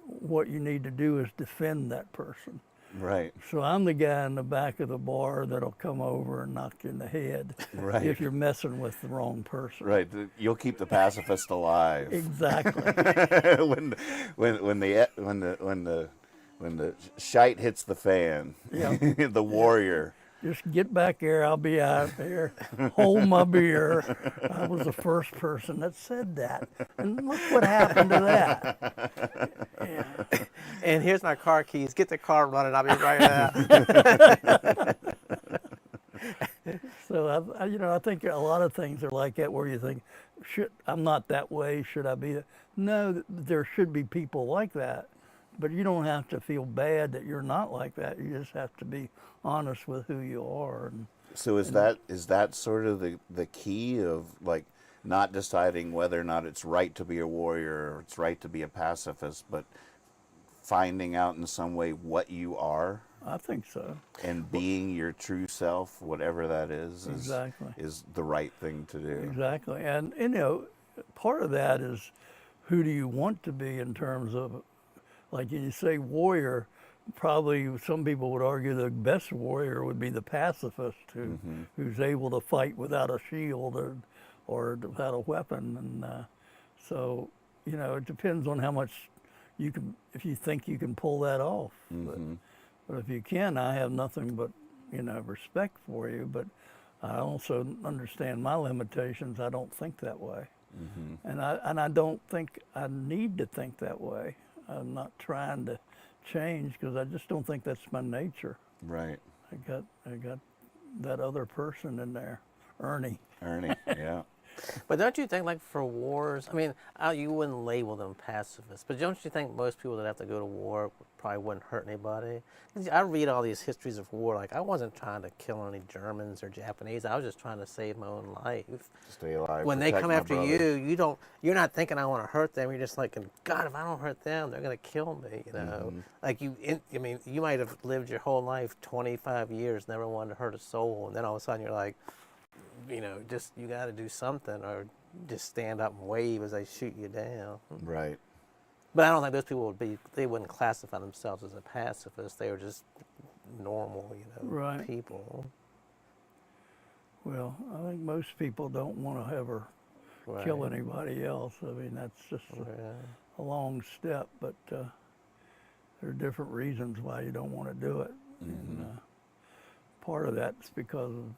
what you need to do is defend that person. Right. So I'm the guy in the back of the bar that'll come over and knock you in the head Right. if you're messing with the wrong person. Right. You'll keep the pacifist alive. Exactly. when the shite hits the fan, Yeah. the warrior. Just get back here, I'll be out there. Hold my beer. I was the first person that said that. And look what happened to that. Yeah. And here's my car keys. Get the car running. I'll be right out. So I think a lot of things are like that, where you think, I'm not that way. Should I be? No, there should be people like that, but you don't have to feel bad that you're not like that. You just have to be honest with who you are. So is that sort of the key of, like, not deciding whether or not it's right to be a warrior or it's right to be a pacifist, but finding out in some way what you are? I think so. And being your true self, whatever that is the right thing to do. Exactly. And, part of that is, who do you want to be in terms of, like you say, warrior? Probably some people would argue the best warrior would be the pacifist who's able to fight without a shield or without a weapon. And so, it depends on how much you can, if you think you can pull that off. But if you can, I have nothing but, respect for you. But I also understand my limitations. I don't think that way. And I don't think I need to think that way. I'm not trying to change, because I just don't think that's my nature. Right. I got that other person in there, Ernie. Yeah. But don't you think, like, for wars, I mean, you wouldn't label them pacifists, but don't you think most people that have to go to war probably wouldn't hurt anybody? 'Cause I read all these histories of war, like, I wasn't trying to kill any Germans or Japanese. I was just trying to save my own life. Stay alive. When they protect come my after brother. you're not thinking I want to hurt them. You're just like, God, if I don't hurt them, they're going to kill me, Like, you might have lived your whole life, 25 years, never wanted to hurt a soul, and then all of a sudden you're like, just, you got to do something, or just stand up and wave as they shoot you down. Right. But I don't think those people they wouldn't classify themselves as a pacifist. They were just normal, Right. people. Well, I think most people don't want to ever kill anybody else. I mean, that's just a long step, but there are different reasons why you don't want to do it. And part of that's because of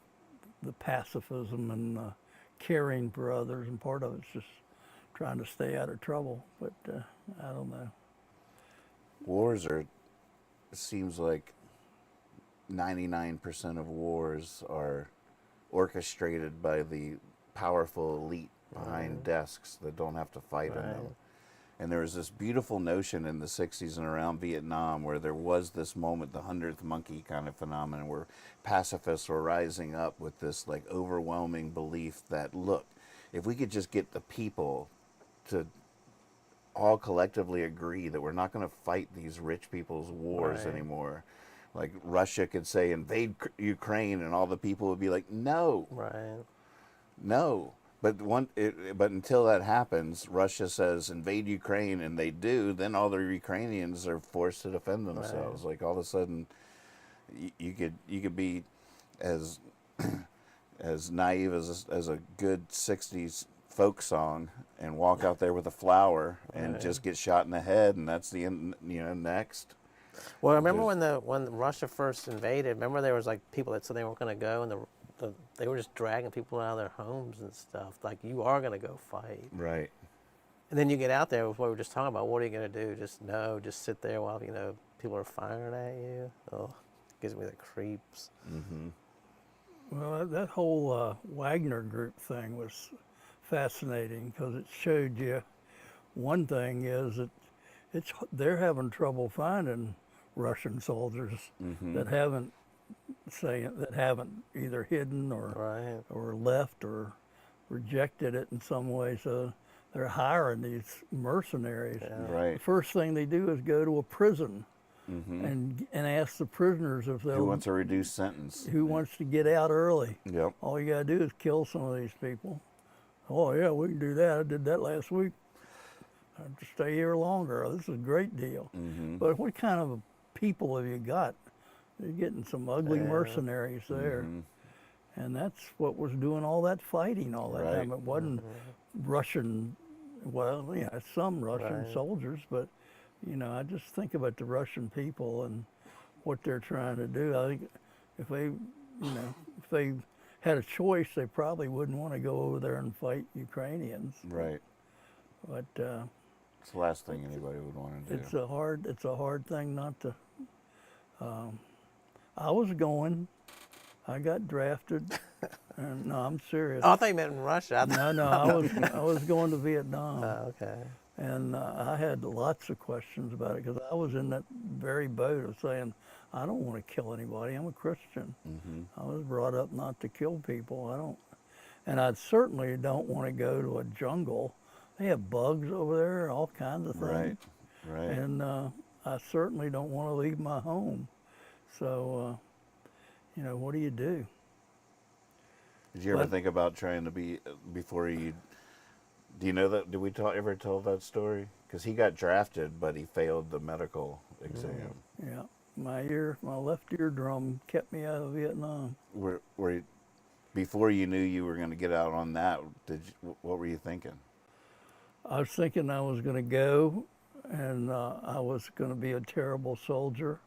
the pacifism and caring for others, and part of it's just trying to stay out of trouble. But I don't know. Wars it seems like 99% of wars are orchestrated by the powerful elite behind desks that don't have to fight in them. And there was this beautiful notion in the 60s and around Vietnam where there was this moment, the 100th monkey kind of phenomenon, where pacifists were rising up with this, like, overwhelming belief that, look, if we could just get the people to all collectively agree that we're not going to fight these rich people's wars anymore. Like, Russia could say, invade Ukraine, and all the people would be like, no. Right. No. But until that happens, Russia says, invade Ukraine, and they do, then all the Ukrainians are forced to defend themselves. Like, all of a sudden, you could be as as naive as a good 60s folk song and walk out there with a flower and just get shot in the head, and that's the end, next. Well, I remember when Russia first invaded, remember there was, like, people that said they weren't going to go, and they were just dragging people out of their homes and stuff. Like, you are going to go fight. Right. And then you get out there with what we were just talking about. What are you going to do? Just sit there while, people are firing at you? Oh. gives me the creeps. Well, that whole Wagner group thing was fascinating because it showed you one thing is that they're having trouble finding Russian soldiers that haven't either hidden Right. or left or rejected it in some way. So they're hiring these mercenaries. Right. The first thing they do is go to a prison and ask the prisoners if they'll Who wants a reduced sentence? who wants to get out early. Yep. All you gotta do is kill some of these people. Oh yeah, we can do that. I did that last week. I have to stay here longer. This is a great deal. But what kind of people have you got? You're getting some ugly mercenaries there. And that's what was doing all that fighting all that time. It wasn't Russian, well, yeah, some Russian soldiers, but you know, I just think about the Russian people and what they're trying to do. I think if they had a choice, they probably wouldn't want to go over there and fight Ukrainians. Right. But It's the last thing anybody would want to do. it's a hard thing not to. I was going. I got drafted. No, I'm serious. Oh, I thought you meant in Russia. No, I was going to Vietnam. Okay. And I had lots of questions about it because I was in that very boat of saying, I don't want to kill anybody. I'm a Christian. I was brought up not to kill people. And I certainly don't want to go to a jungle. They have bugs over there, all kinds of things. Right. And I certainly don't want to leave my home. So, you know, what do you do? Did you ever think about trying to be before you? Do you know that? Did we ever tell that story? Because he got drafted, but he failed the medical exam. Yeah, my left eardrum kept me out of Vietnam. Before you knew you were going to get out on that, what were you thinking? I was thinking I was going to go, and I was going to be a terrible soldier,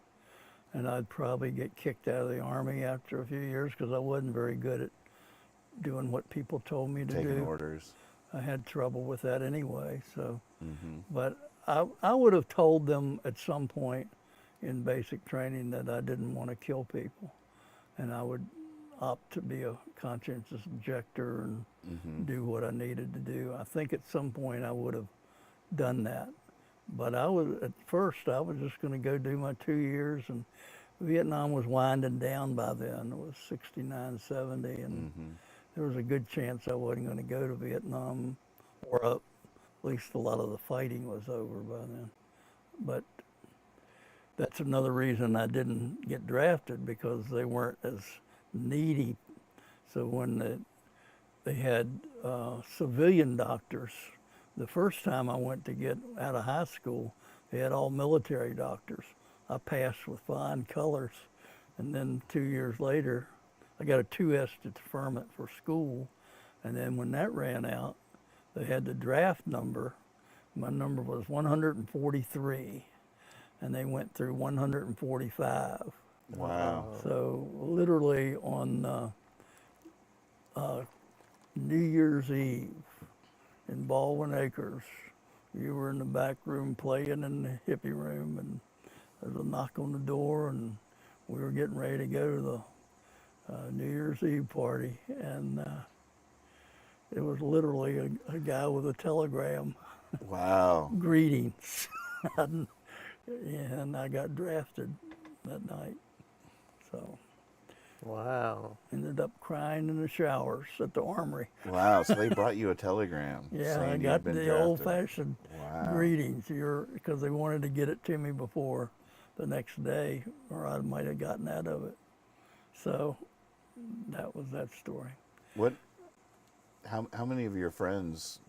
and I'd probably get kicked out of the Army after a few years because I wasn't very good at doing what people told me to do. Taking orders. I had trouble with that anyway. So, but I would have told them at some point in basic training that I didn't want to kill people, and I would opt to be a conscientious objector and do what I needed to do. I think at some point I would have done that, but at first I was just going to go do my 2 years, and Vietnam was winding down by then. It was 69, 70, and there was a good chance I wasn't going to go to Vietnam, or at least a lot of the fighting was over by then. But that's another reason I didn't get drafted, because they weren't as needy. So when they had civilian doctors, the first time I went to get out of high school, they had all military doctors. I passed with flying colors, and then 2 years later, I got a 2S deferment for school, and then when that ran out, they had the draft number. My number was 143, and they went through 145. Wow. So literally on New Year's Eve in Baldwin Acres, you were in the back room playing in the hippie room, and there was a knock on the door, and we were getting ready to go to the New Year's Eve party, and it was literally a guy with a telegram. Wow. Greetings. And I got drafted that night. So Wow. ended up crying in the showers at the armory. Wow. So they brought you a telegram. Yeah, saying I you'd got been the drafted. old-fashioned Wow. greetings, because they wanted to get it to me before the next day, or I might have gotten out of it. So that was that story. How many of your friends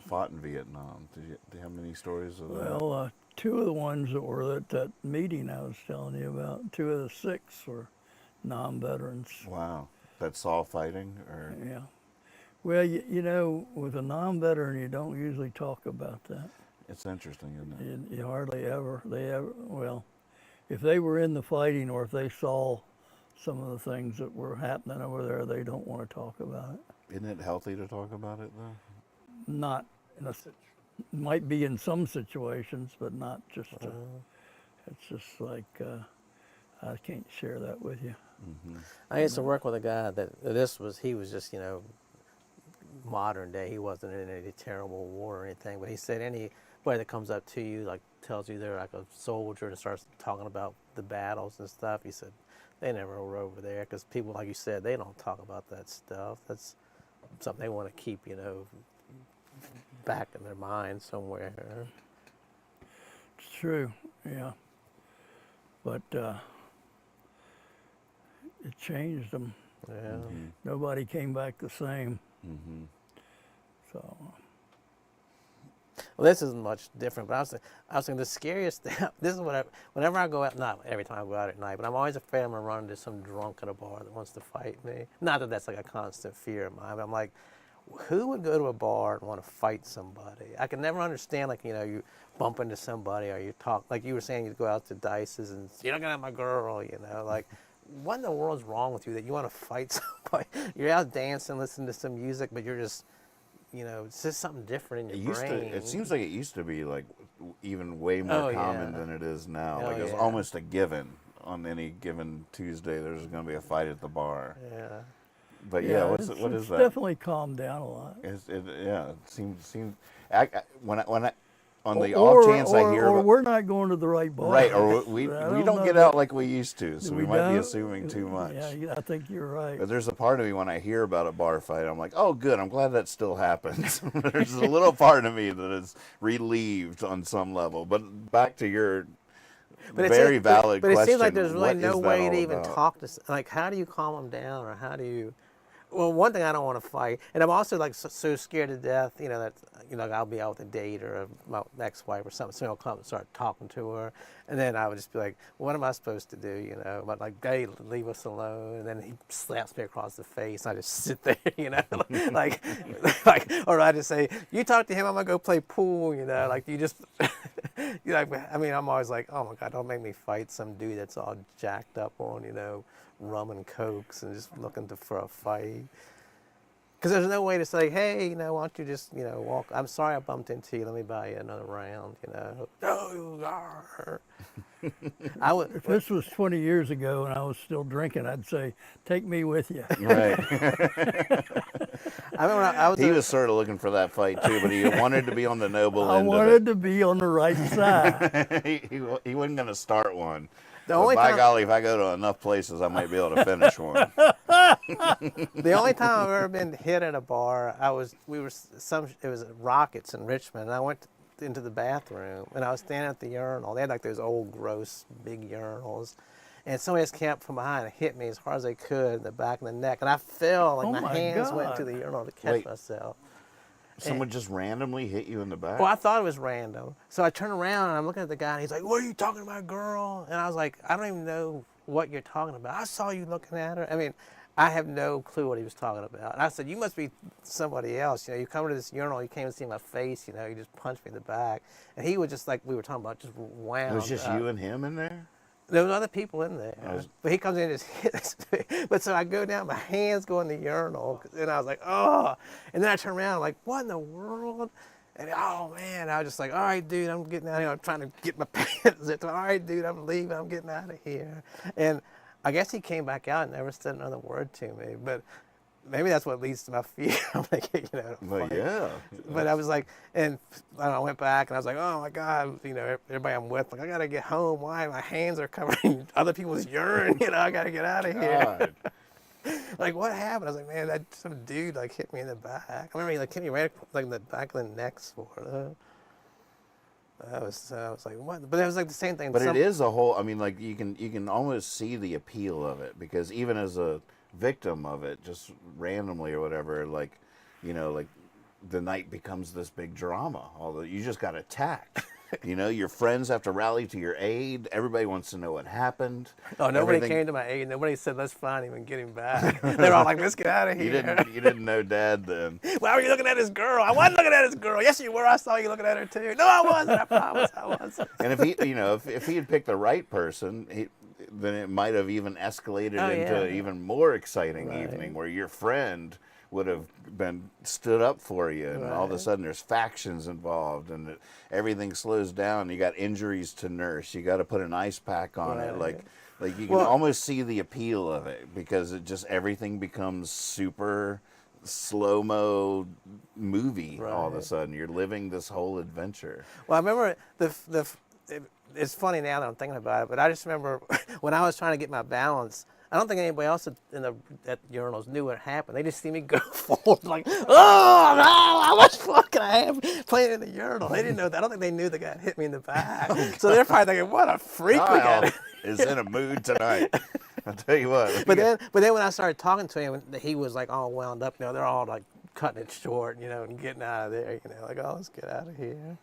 fought in Vietnam? Do you have many stories of that? Well, two of the ones that were at that meeting I was telling you about, 2 of the 6 were non-veterans. Wow. That saw fighting, or Yeah. Well, you know, with a non-veteran, you don't usually talk about that. it's interesting, isn't it? You hardly ever. Well, if they were in the fighting, or if they saw some of the things that were happening over there, they don't want to talk about it. Isn't it healthy to talk about it, though? Not in might be in some situations, but not just. It's just like I can't share that with you. I used to work with a guy he was just, modern day. He wasn't in any terrible war or anything, but he said anybody that comes up to you, like tells you they're like a soldier and starts talking about the battles and stuff, he said they never were over there, because people, like you said, they don't talk about that stuff. That's something they want to keep, back in their mind somewhere. It's true, yeah. But it changed them. Yeah. Nobody came back the same. So. Well, this is much different, but I was thinking the scariest thing, this is whenever I go out, not every time I go out at night, but I'm always afraid I'm going to run into some drunk at a bar that wants to fight me. Not that that's like a constant fear of mine, but I'm like, who would go to a bar and want to fight somebody? I can never understand, like, you bump into somebody or you talk, like you were saying, you go out to Dice's and you're not going to have my girl, like, what in the world's wrong with you that you want to fight somebody? You're out dancing, listening to some music, but you're just, it's just something different in your brain. It seems like it used to be like even way more common than it is now. Like it's yeah. almost a given on any given Tuesday. There's going to be a fight at the bar. Yeah. But what is that? It's definitely calmed down a lot. It seems. When I on the off chance I hear or about, we're not going to the right bar. right, or we don't don't get out like we used to, so we might be don't? assuming too much. Yeah, I think you're right. But there's a part of me when I hear about a bar fight, I'm like, oh, good, I'm glad that still happens. There's a little part of me that is relieved on some level. But back to your very valid question. But it seems like there's really what no is that way all to even about? talk to, like, how do you calm them down, or how do you, well, one thing, I don't want to fight, and I'm also like so scared to death, that, like I'll be out with a date or my ex-wife or something, so I'll come and start talking to her, and then I would just be like, what am I supposed to do, but like, hey, leave us alone, and then he slaps me across the face, and I just sit there, like, or I just say, you talk to him, I'm gonna go play pool, like you just, I mean, I'm always like, oh my God, don't make me fight some dude that's all jacked up on, rum and cokes and just looking for a fight. Because there's no way to say, hey, why don't you just, walk. I'm sorry I bumped into you. Let me buy you another round, No, you are. If this was 20 years ago and I was still drinking, I'd say, take me with you. Right. I mean, He was sort of looking for that fight too, but he wanted to be on the noble I end wanted to be on the right side. of it. He wasn't going to start one. The But only by time- golly, if I go to enough places, I might be able to finish one. the only time I've ever been hit at a bar, it was Rockets in Richmond, and I went into the bathroom, and I was standing at the urinal. They had like those old, gross, big urinals, and somebody just came up from behind and hit me as hard as they could in the back of the neck, and I fell, like Oh my my hands went God. to the urinal to catch Wait. myself. Someone just randomly hit you in the back? Well, I thought it was random. So I turn around and I'm looking at the guy and he's like, what are you talking about, girl? And I was like, I don't even know what you're talking about. I saw you looking at her. I mean, I have no clue what he was talking about. And I said, you must be somebody else. You come to this urinal, you came and see my face, you just punched me in the back. And he was just like we were talking about, just wound It was just up. you and him in there? There was other people in there, but he comes in and just hits me. But so I go down, my hands go in the urinal, and I was like, oh. And then I turn around, like, what in the world? And oh man, I was just like, all right, dude, I'm getting out of here. I'm trying to get my pants zipped. All right, dude, I'm leaving. I'm getting out of here. And I guess he came back out and never said another word to me. But maybe that's what leads to my fear. I'm like, Well, yeah. But I was like, and I went back and I was like, oh my God, everybody I'm with, like, I gotta get home. Why? My hands are covering other people's urine. I gotta get out of here. Like, what happened? I was like, man, some dude like hit me in the back. I remember he like hit me right like in the back of the neck, sort of. I was like, what? But it was like the same thing. But it is a whole, I mean, like, you can almost see the appeal of it, because even as a victim of it, just randomly or whatever, like, like the night becomes this big drama. Although you just got attacked. Your friends have to rally to your aid. Everybody wants to know what happened. Oh, nobody came to my aid. Nobody said, let's find him and get him back. They're all like, let's get out of here. You didn't know Dad then. Why were you looking at his girl? I wasn't looking at his girl. Yes, you were. I saw you looking at her too. No, I wasn't. I promise I wasn't. And if he, if he had picked the right person, then it might have even escalated into an even more exciting evening where your friend would have been stood up for you, and all of a sudden there's factions involved, and everything slows down. You got injuries to nurse. You got to put an ice pack on it. Like, Like you can almost see the appeal of it because it just everything becomes super slow-mo movie all of a sudden. You're living this whole adventure. Well, I remember it's funny now that I'm thinking about it, but I just remember when I was trying to get my balance. I don't think anybody else at urinals knew what happened. They just see me go forward like, oh, no, how much fun can I have playing in the urinal? They didn't know that. I don't think they knew the guy hit me in the back. So they're probably thinking, what a freak we got. Is in a mood tonight. I'll tell you what. But then when I started talking to him, he was like all wound up. They're all like cutting it short, and getting out of there. Like, oh, let's get out of here.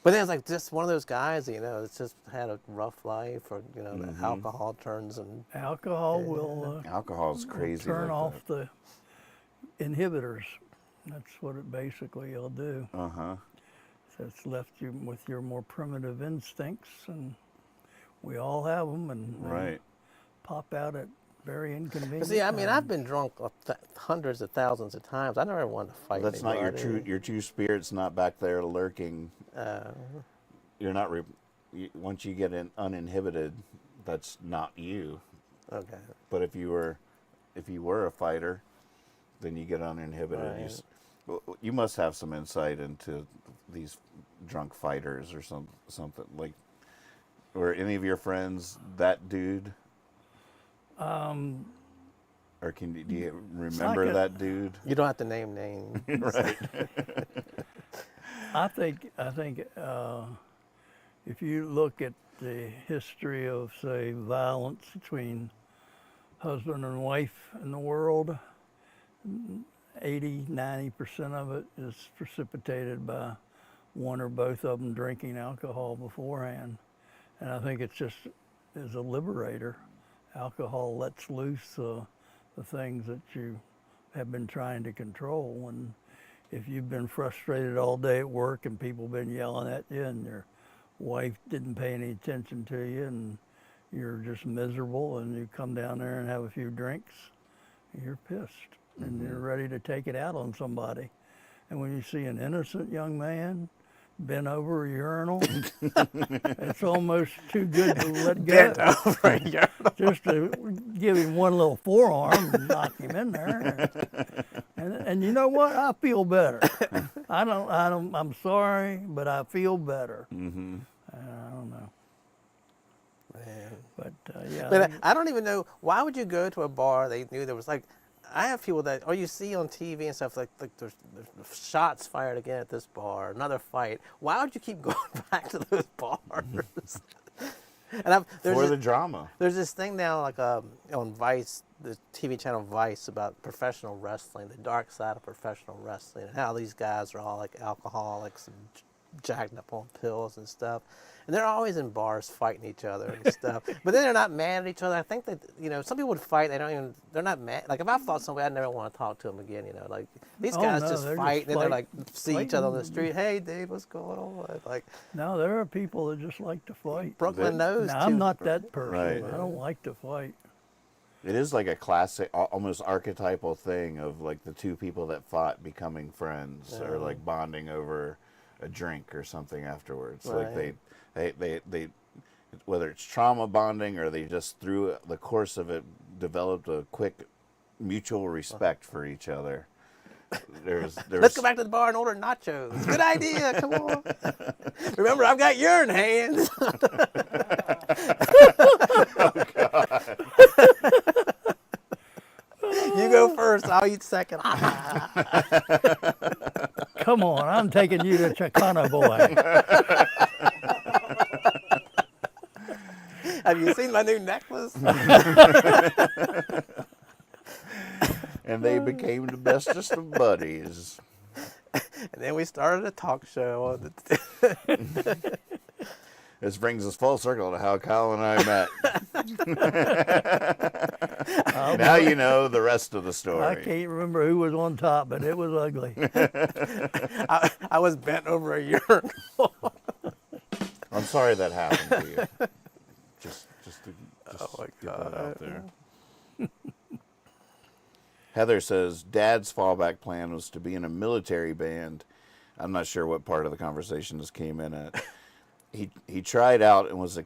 But then it's like just one of those guys, that's just had a rough life, or the alcohol turns and Alcohol will alcohol's crazy. turn like off the inhibitors. That's what it basically will do. Uh-huh. So it's left you with your more primitive instincts, and we all have them, and they pop out at very inconvenient See, I mean, I've times. been drunk hundreds of thousands of times. I never wanted to fight That's not anybody. your true spirit's not back there lurking. You're not once you get uninhibited, that's not you. Okay. But if you were a fighter, then you get uninhibited. Right. You must have some insight into these drunk fighters or something like. Were any of your friends that dude? Or do you remember that dude? You don't have to name names. Right. I think if you look at the history of, say, violence between husband and wife in the world, 80-90% of it is precipitated by one or both of them drinking alcohol beforehand. And I think it's just as a liberator. Alcohol lets loose the things that you have been trying to control. And if you've been frustrated all day at work and people been yelling at you and your wife didn't pay any attention to you and you're just miserable and you come down there and have a few drinks, you're pissed and you're ready to take it out on somebody. And when you see an innocent young man bent over a urinal, it's almost too good to let go. Bent over a urinal. Just to give him one little forearm and knock him in there. And you know what? I feel better. I'm sorry, but I feel better. Mm-hmm. I don't know. Man. But yeah. But I don't even know, why would you go to a bar they knew there was like, I have people that, or you see on TV and stuff, like there's shots fired again at this bar, another fight. Why would you keep going back to those bars? And For the drama. There's this thing now, like on Vice, the TV channel Vice, about professional wrestling, the dark side of professional wrestling, and how these guys are all like alcoholics and jacked up on pills and stuff. And they're always in bars fighting each other and stuff. But then they're not mad at each other. I think that, some people would fight, they're not mad. Like if I fought somebody, I'd never want to talk to them again, Like these guys just fight, and then they're like, see each other on the street. Hey, Dave, what's going on? Like, No, there are people that just like to fight. Brooklyn knows Now, too. I'm not that person. Right. I don't like to fight. It is like a classic, almost archetypal thing of like the two people that fought becoming friends or like bonding over a drink or something afterwards. Right. Like they whether it's trauma bonding or they just through the course of it developed a quick mutual respect for each other. There's Let's go back to the bar and order nachos. Good idea. Come on. Remember, I've got urine hands. You go first. I'll eat second. Come on, I'm taking you to Chicano Boy. Have you seen my new necklace? and they became the bestest of buddies. And then we started a talk show. This brings us full circle to how Kyle and I met. Now you know the rest of the story. I can't remember who was on top, but it was ugly. I was bent over a urinal. I'm sorry that happened to you. Just Oh my get that out there. God. Heather says, Dad's fallback plan was to be in a military band. I'm not sure what part of the conversation this came in at. he tried out and was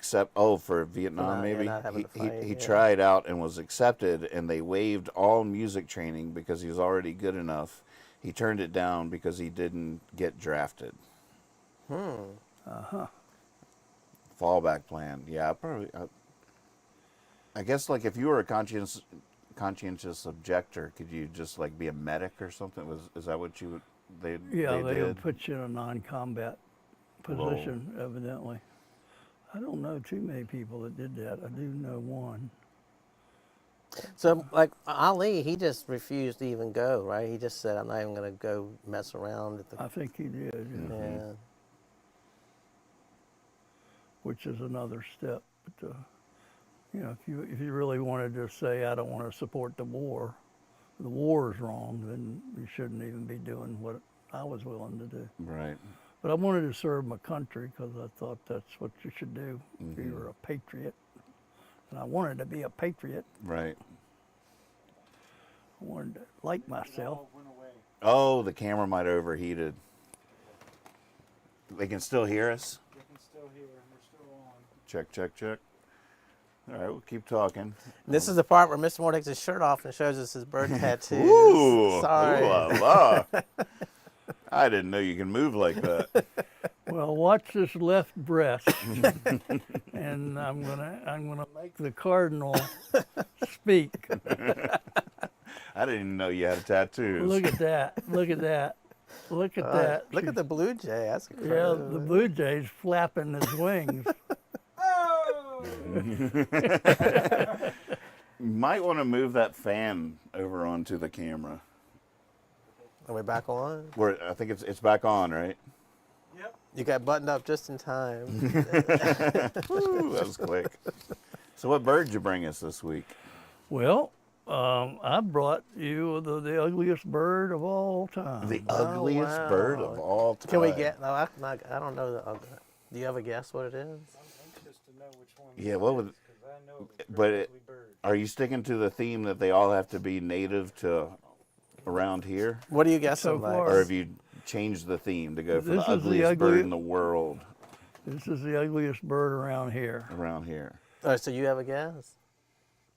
for Vietnam Yeah, maybe. not having to fight, He yeah. tried out and was accepted, and they waived all music training because he was already good enough. He turned it down because he didn't get drafted. Fallback plan. Yeah, I guess like if you were a conscientious objector, could you just like be a medic or something? Is that what they Yeah, they did? would put you in a non-combat position, evidently. I don't know too many people that did that. I do know one. So, like Ali, he just refused to even go, right? He just said, "I'm not even going to go mess around at the." I think he did, yeah. Yeah. Which is another step. But you know, if you really wanted to say I don't want to support the war is wrong, then you shouldn't even be doing what I was willing to do. Right. But I wanted to serve my country because I thought that's what you should do if you were a patriot. And I wanted to be a patriot. Right. I wanted to like It myself. all went away. Oh, the camera might have overheated. They can still hear us? They can still hear, and we're still on. Check, check, check. All right, we'll keep talking. This is the part where Mr. Moore takes his shirt off and shows us his bird tattoos. Ooh, Sorry. ooh la la. I didn't know you can move like that. Well, watch this left breast, and I'm gonna make the cardinal speak. I didn't even know you had tattoos. Look at that! Look at that! Look at that! Look at the blue jay. That's Yeah, incredible. the blue jay's flapping his wings. You might want to move that fan over onto the camera. Are we back on? I think it's back on, right? Yep. You got buttoned up just in time. Woo, that was quick. So what bird did you bring us this week? Well, I brought you the ugliest bird of all time. The ugliest bird of all time. Can we get? No, I don't know. Do you have a guess what it is? I'm anxious to know which one. Yeah, what would? Because I know it's a But pretty ugly bird. are you sticking to the theme that they all have to be native to around here? What do you guess? So Lex? far- Or have you changed the theme to go for This the is the ugliest bird ugly- in the world This is the ugliest bird around here. around here? Oh, so you have a guess?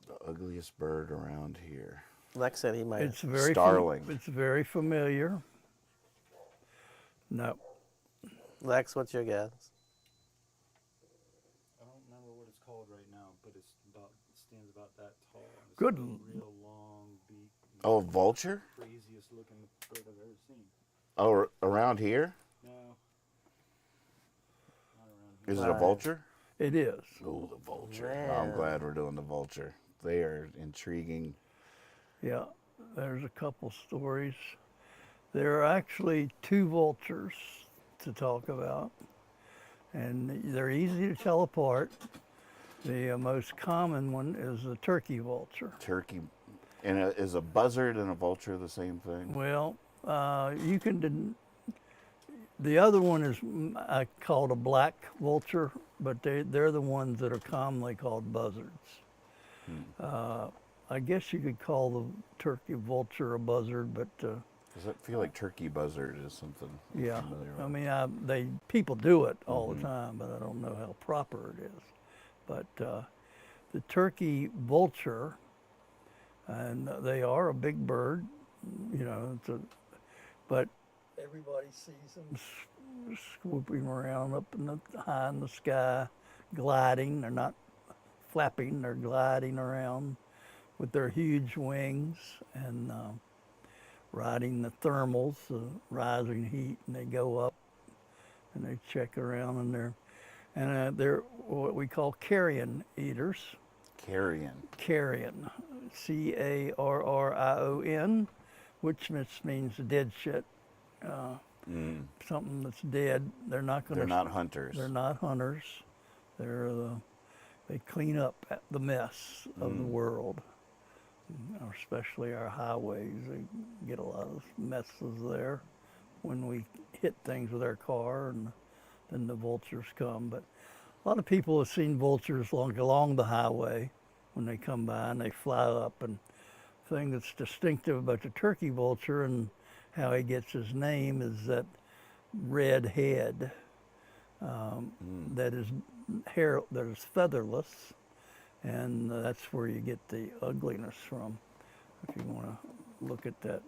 The ugliest bird around here. Lex said he might. It's very Starling. It's very familiar. No, Lex, what's your guess? I don't remember what it's called right now, but it stands about that tall. and it's Good got a real long beak. and Oh, a vulture? Craziest looking bird I've ever seen. Oh, around here? No. Not around here. Is it a Alright. vulture? it is. Oh, the vulture. I'm Man. glad we're doing the vulture. They are intriguing. Yeah, there's a couple stories. There are actually two vultures to talk about, and they're easy to tell apart. The most common one is the turkey vulture. Turkey. And is a buzzard and a vulture the same thing? Well, you can. The other one is called a black vulture, but they're the ones that are commonly called buzzards. I guess you could call the turkey vulture a buzzard, but Does that feel like turkey buzzard is something? I'm yeah, familiar I with? mean, people do it all the time, but I don't know how proper it is. But the turkey vulture, and they are a big bird, you know. But everybody sees them swooping around up high in the sky, gliding. They're not flapping; they're gliding around with their huge wings and riding the thermals, the rising heat, and they go up and they check around, and they're what we call carrion eaters. Carrion. Carrion, Carrion, which means dead shit. Something that's dead. They're not going to. They're not hunters. They're not hunters. They clean up the mess of the world, especially our highways. They get a lot of messes there when we hit things with our car, and then the vultures come. But a lot of people have seen vultures along the highway when they come by, and they fly up. And the thing that's distinctive about the turkey vulture and how he gets his name is that red head. that is featherless, and that's where you get the ugliness from. If you want to look at that.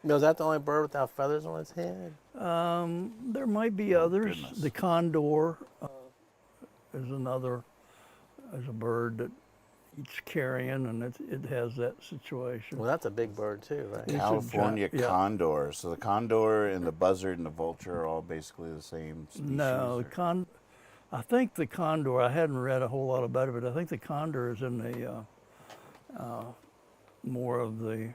Now, is that the only bird without feathers on its head? There might be others. goodness. The condor is a bird that eats carrion, and it has that situation. Well, that's a big bird too, right? It's a California giant- yeah. condor. So the condor and the buzzard and the vulture are all basically the same species. No, or- I think the condor, I hadn't read a whole lot about it, but I think the condor is in the more of the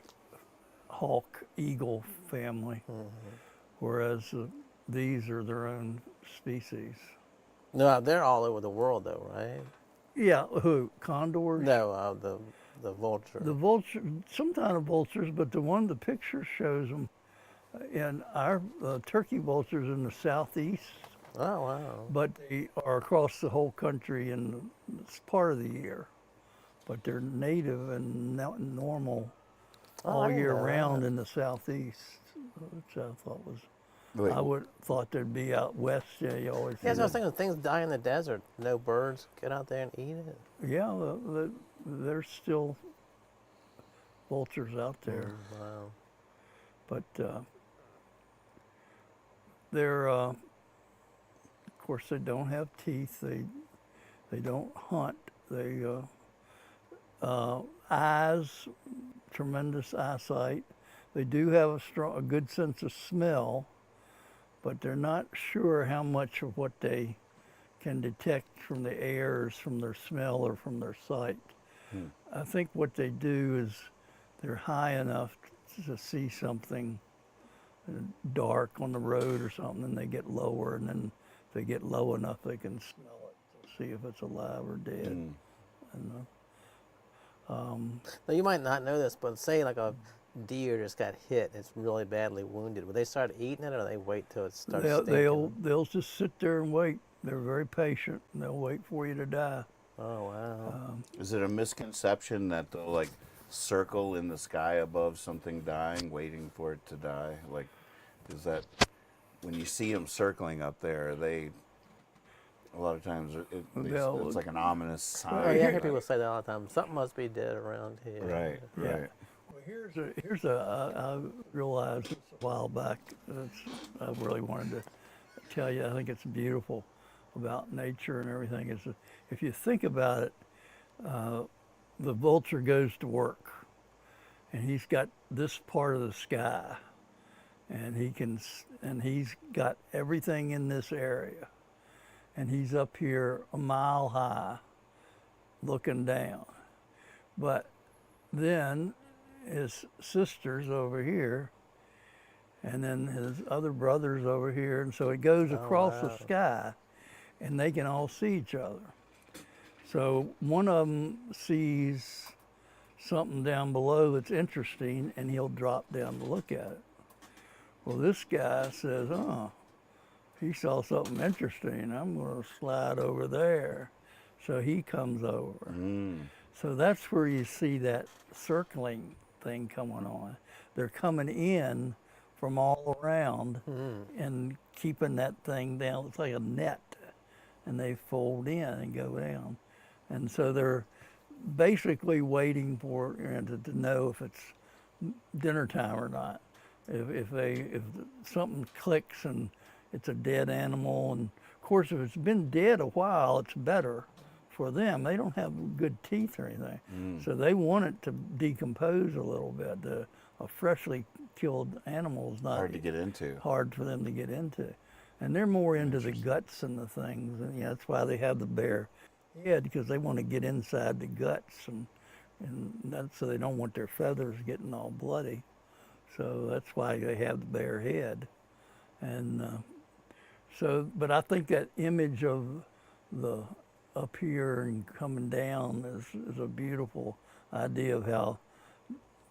hawk eagle family, whereas these are their own species. No, they're all over the world though, right? Yeah, who? Condors? No, the vulture. The vulture, some kind of vultures, but the picture shows them. And our turkey vultures in the southeast, Oh, wow. but they are across the whole country in this part of the year. But they're native and normal Oh, I all didn't year know that. round in the southeast, which I thought was. Wait, I would thought they'd be out west. Yeah, you always. Yeah, see so I was them. thinking things die in the desert. No birds get out there and eat it. Yeah, there's still vultures out there. Wow. But they're, of course, they don't have teeth. They don't hunt. They eyes, tremendous eyesight. They do have a good sense of smell, but they're not sure how much of what they can detect from the air is from their smell or from their sight. I think what they do is they're high enough to see something dark on the road or something, and they get lower, and then if they get low enough, they can smell it to see if it's alive or dead. And, Now, you might not know this, but say like a deer just got hit, it's really badly wounded. Would they start eating it, or they wait till it starts stinking? they'll just sit there and wait. They're very patient, and they'll wait for you to die. Oh, wow. is it a misconception that they'll like circle in the sky above something dying, waiting for it to die? Like, is that when you see them circling up there, a lot of times it's like an ominous sign. Oh, yeah, I hear people say that all the time. Something must be dead around here. Right, Yeah. right. Well, I realized this a while back. I really wanted to tell you. I think it's beautiful about nature and everything. Is that if you think about it, the vulture goes to work, and he's got this part of the sky, and he's got everything in this area, and he's up here a mile high, looking down, but then his sisters over here, and then his other brothers over here, and so it goes across the sky, and they can all see each other. So one of them sees something down below that's interesting, and he'll drop down to look at it. Well, this guy says, "Oh, he saw something interesting. I'm going to slide over there." So he comes over. So that's where you see that circling thing coming on. They're coming in from all around and keeping that thing down. It's like a net, and they fold in and go down. And so they're basically waiting for to know if it's dinner time or not. If something clicks and it's a dead animal, and of course if it's been dead a while, it's better for them. They don't have good teeth or anything, so they want it to decompose a little bit. A freshly killed animal is not Hard to get into. hard for them to get into, and they're more into the guts and the things, and that's why they have the bare head, because they want to get inside the guts, and that's so they don't want their feathers getting all bloody. So that's why they have the bare head, and but I think that image of the up here and coming down is a beautiful idea of how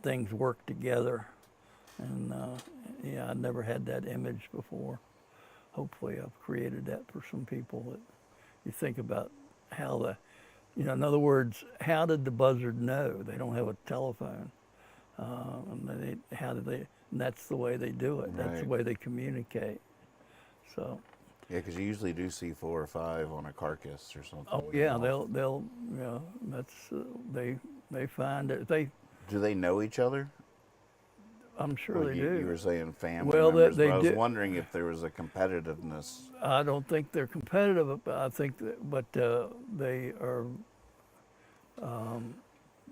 things work together. And yeah, I never had that image before. Hopefully I've created that for some people, that you think about how in other words, how did the buzzard know? They don't have a telephone. And and that's the way they do it. That's the Right. way they communicate. So. Yeah, because you usually do see 4 or 5 on a carcass or something. Oh yeah, they'll that's they find it. Do they know each other? I'm sure Like they you, do. you were saying family Well, members, they but I was do. wondering if there was a competitiveness. I don't think they're competitive, but I think that, but they are.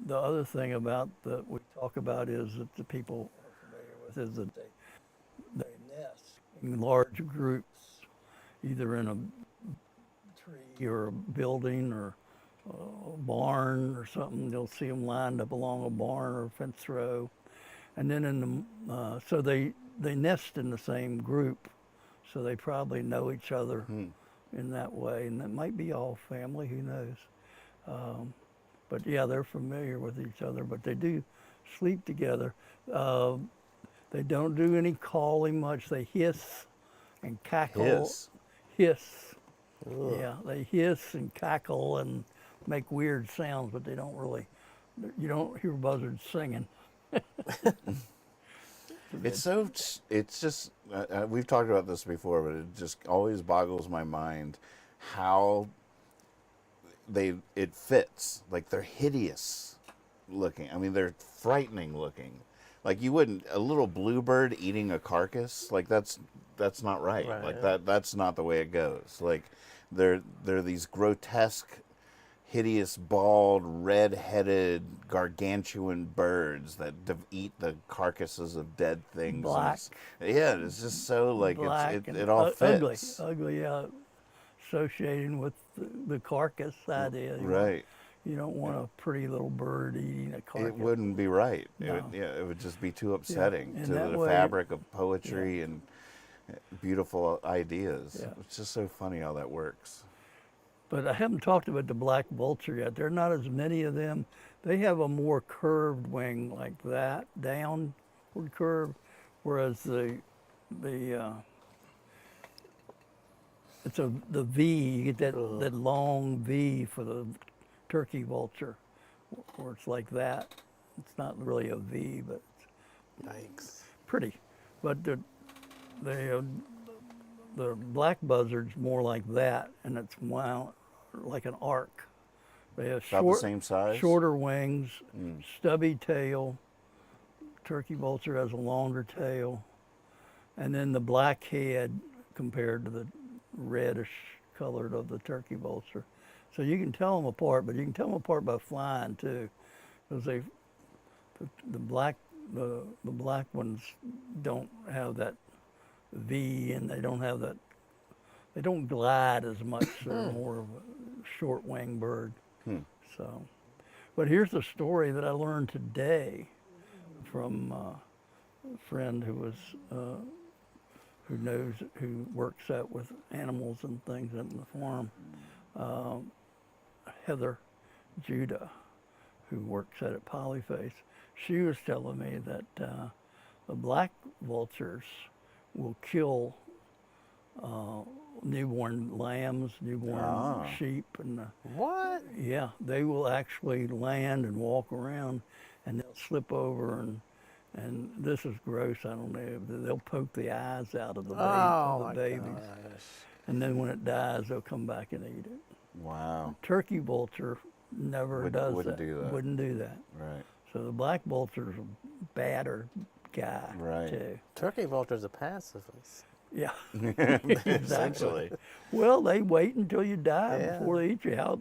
The other thing about that we talk about is that the people are familiar with is that they nest in large groups, either in a tree or a building or a barn or something. You'll see them lined up along a barn or a fence row, and then so they nest in the same group, so they probably know each other in that way, and that might be all family. Who knows? But yeah, they're familiar with each other, but they do sleep together. They don't do any calling much. They hiss and cackle. Hiss. Ugh. Yeah, they hiss and cackle and make weird sounds, but they don't really, you don't hear buzzards singing. It's just, we've talked about this before, but it just always boggles my mind how it fits. Like, they're hideous looking. I mean, they're frightening looking. Like, you wouldn't, a little bluebird eating a carcass, like that's not right. Right, Like yeah. that's not the way it goes. Like, they're these grotesque, hideous, bald, red-headed, gargantuan birds that eat the carcasses of dead things. Black. Yeah, it's just so like Black and it all fits. Ugly, yeah. Associating with the carcass idea. Right. You don't want a pretty little bird eating a carcass. It wouldn't be right. No. It would just be too upsetting and to that the way- fabric of poetry and beautiful ideas. Yeah. It's just so funny how that works. But I haven't talked about the black vulture yet. There are not as many of them. They have a more curved wing like that, downward curve, whereas the V, you get that long V for the turkey vulture, where it's like that. It's not really a V, but it's Yikes. pretty. But the black buzzard's more like that, and it's wound like an arc. They have About the same size? shorter wings, stubby tail. Turkey vulture has a longer tail, and then the black head compared to the reddish colored of the turkey vulture. So you can tell them apart, but you can tell them apart by flying too, because the black ones don't have that V, and they don't glide as much. They're more of a short wing bird. So, but here's the story that I learned today from a friend who works out with animals and things in the farm. Heather Judah, who works at Polyface, she was telling me that the black vultures will kill newborn lambs, newborn sheep, and What? yeah, they will actually land and walk around, and they'll slip over and this is gross. I don't know. They'll poke the eyes out of the, babies, and then when it dies, they'll come back and eat it. Wow. Turkey vulture never does wouldn't that. do that. Wouldn't do that. Right. So the black vulture's a badder guy Right. too. Turkey vultures are pacifist. Yeah. Essentially. Well, they wait until you die Yeah. before they eat you. That's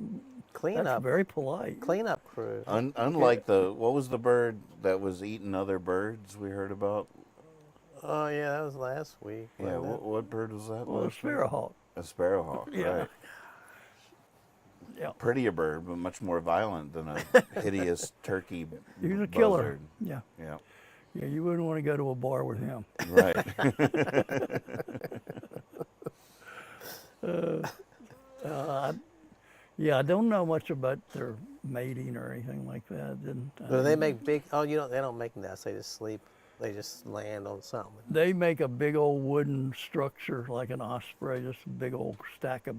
Cleanup. very polite. Cleanup crew. Unlike what was the bird that was eating other birds we heard about? Oh yeah, that was last week. Yeah, wasn't it? what bird was that? Well, a last week? sparrowhawk. A sparrowhawk, Yeah. right. Yeah. Prettier bird, but much more violent than a hideous turkey He's a buzzard. killer. Yeah. Yeah, Yeah, you wouldn't want to go to a bar with him. right. Yeah, I don't know much about their mating or anything like that. Do they make big? Oh, they don't make nests. They just sleep. They just land on something. They make a big old wooden structure like an osprey, just a big old stack of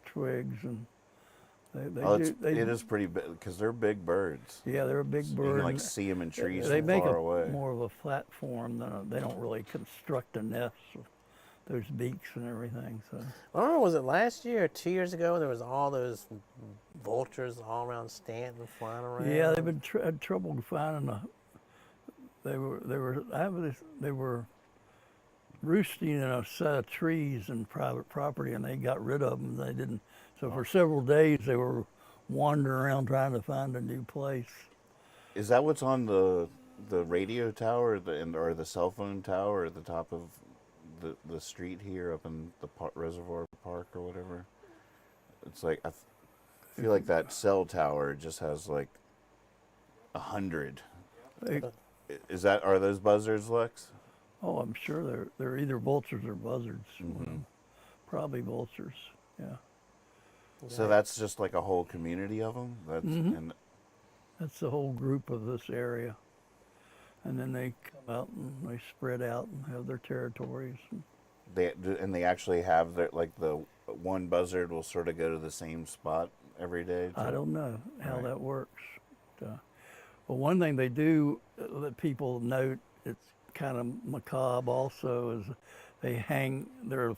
twigs, and It is pretty big because they're big birds. Yeah, they're a big You bird. can like see them in trees They from make far away. more of a platform than they don't really construct a nest. those beaks and everything. So I don't know, was it last year or 2 years ago? There was all those vultures all around Stanton flying around. yeah, they've been had trouble finding a. They were roosting in a set of trees in private property, and they got rid of them. They didn't. So for several days, they were wandering around trying to find a new place. Is that what's on the radio tower or the cell phone tower at the top of the street here up in the Reservoir Park or whatever? It's like I feel like that cell tower just has like 100. Are those buzzards, Lex? Oh, I'm sure they're either vultures or buzzards. Probably vultures. Yeah. So that's just like a whole community of them. And That's the whole group of this area. And then they come out and they spread out and have their territories. they actually have the one buzzard will sort of go to the same spot every day. I don't know how Right. that works. Well, one thing they do that people note, it's kind of macabre also, is they hang their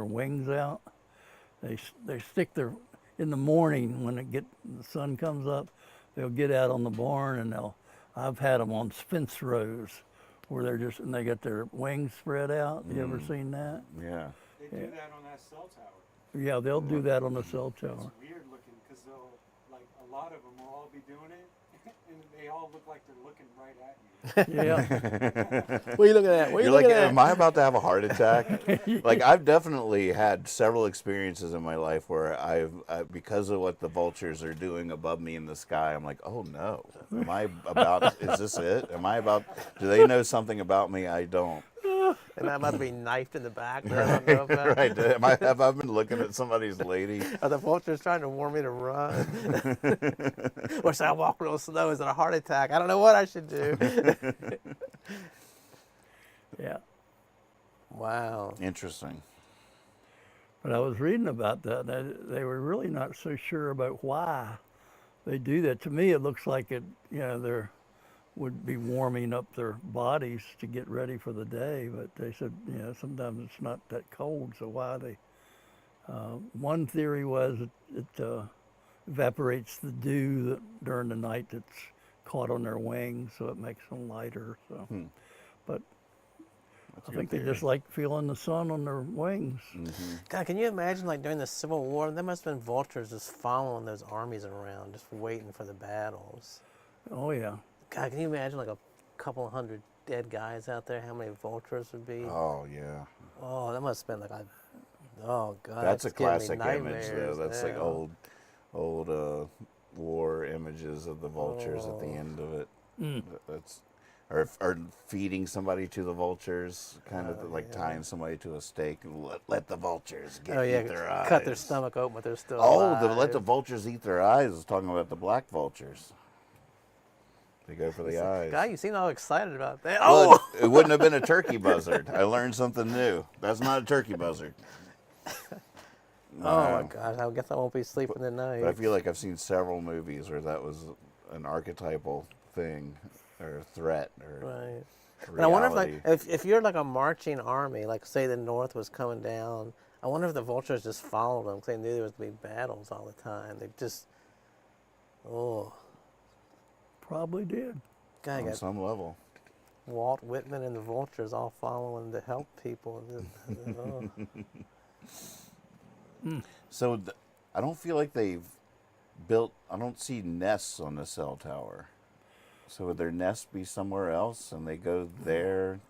wings out. They stick in the morning when the sun comes up, they'll get out on the barn and I've had them on fence rows where they got their wings spread out. You ever seen that? Yeah. They do that on that cell tower. Yeah, they'll do that on the cell tower. It's weird looking because they'll, like, a lot of them will all be doing it, and they all look like they're looking right at you. Yeah. What are you looking at? What are you You're like, looking at? am I about to have a heart attack? Like, I've definitely had several experiences in my life where because of what the vultures are doing above me in the sky, I'm like, oh no, is this it? Do they know something about me I don't? Am I about to be knifed in the back? That I don't know about? Right. Have I been looking at somebody's lady? Are the vultures trying to warn me to run? Or should I walk real slow? Is it a heart attack? I don't know what I should do. Yeah. Wow. Interesting. But I was reading about that. They were really not so sure about why they do that. To me, it looks like they would be warming up their bodies to get ready for the day. But they said, sometimes it's not that cold, so why they? One theory was it evaporates the dew during the night that's caught on their wings, so it makes them lighter. So, but I think they just like feeling the sun on their wings. God, can you imagine, like, during the Civil War, there must have been vultures just following those armies around, just waiting for the battles. Oh yeah. God, can you imagine, like, a couple of hundred dead guys out there? How many vultures would be? Oh yeah. Oh, that must have been like oh God. That's a it's giving me classic image, though. nightmares That's like now. old war images of the vultures at the end of it. That's or feeding somebody to the vultures, kind of like tying somebody to a stake and let the vultures eat their eyes. Cut their stomach open, but they're still let alive. the vultures eat their eyes. I was talking about the black vultures. They go for the eyes. God, you seem all excited about that. Well, it wouldn't have been a turkey buzzard. I learned something new. That's not a turkey buzzard. Oh my gosh, I guess I won't be sleeping tonight. But I feel like I've seen several movies where that was an archetypal thing or threat or Right. And reality. I wonder if you're like a marching army, like say the North was coming down, I wonder if the vultures just followed them because they knew there was going to be battles all the time. They just, Probably did. God, I on got some level. Walt Whitman and the vultures all following to help people. So I don't feel like they've built. I don't see nests on the cell tower. So would their nests be somewhere else, and they go there?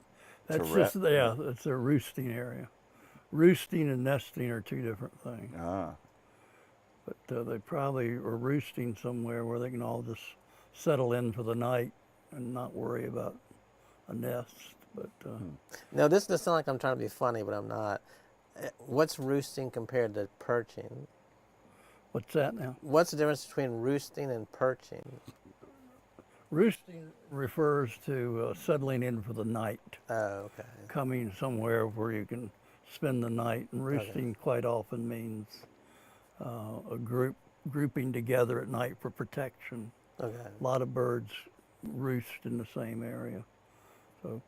That's it's their roosting area. Roosting and nesting are two different things. But they probably are roosting somewhere where they can all just settle in for the night and not worry about a nest. But Now, this doesn't sound like I'm trying to be funny, but I'm not. What's roosting compared to perching? what's that now? What's the difference between roosting and perching? Roosting refers to settling in for the night, Oh, okay. coming somewhere where you can spend the night. And roosting quite often means a grouping together at night for protection. Okay. A lot of birds roost in the same area. So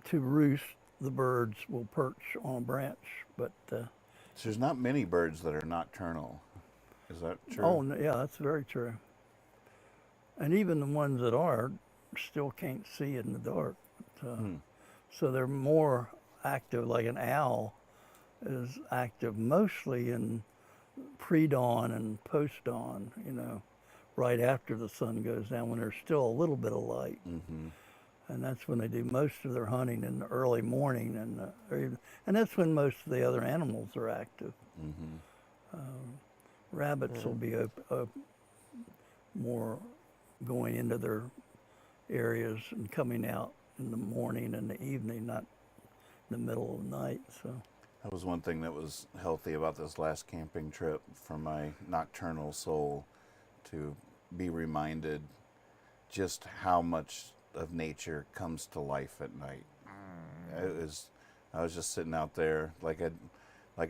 to roost, the birds will perch on a branch, but So there's not many birds that are nocturnal. Is that true? oh yeah, that's very true. And even the ones that are still can't see in the dark. So they're more active, like an owl is active mostly in pre-dawn and post-dawn, right after the sun goes down when there's still a little bit of light. And that's when they do most of their hunting in the early morning, and that's when most of the other animals are active. Rabbits will be more going into their areas and coming out in the morning and the evening, not the middle of the night. So That was one thing that was healthy about this last camping trip for my nocturnal soul, to be reminded just how much of nature comes to life at night. I was just sitting out there like I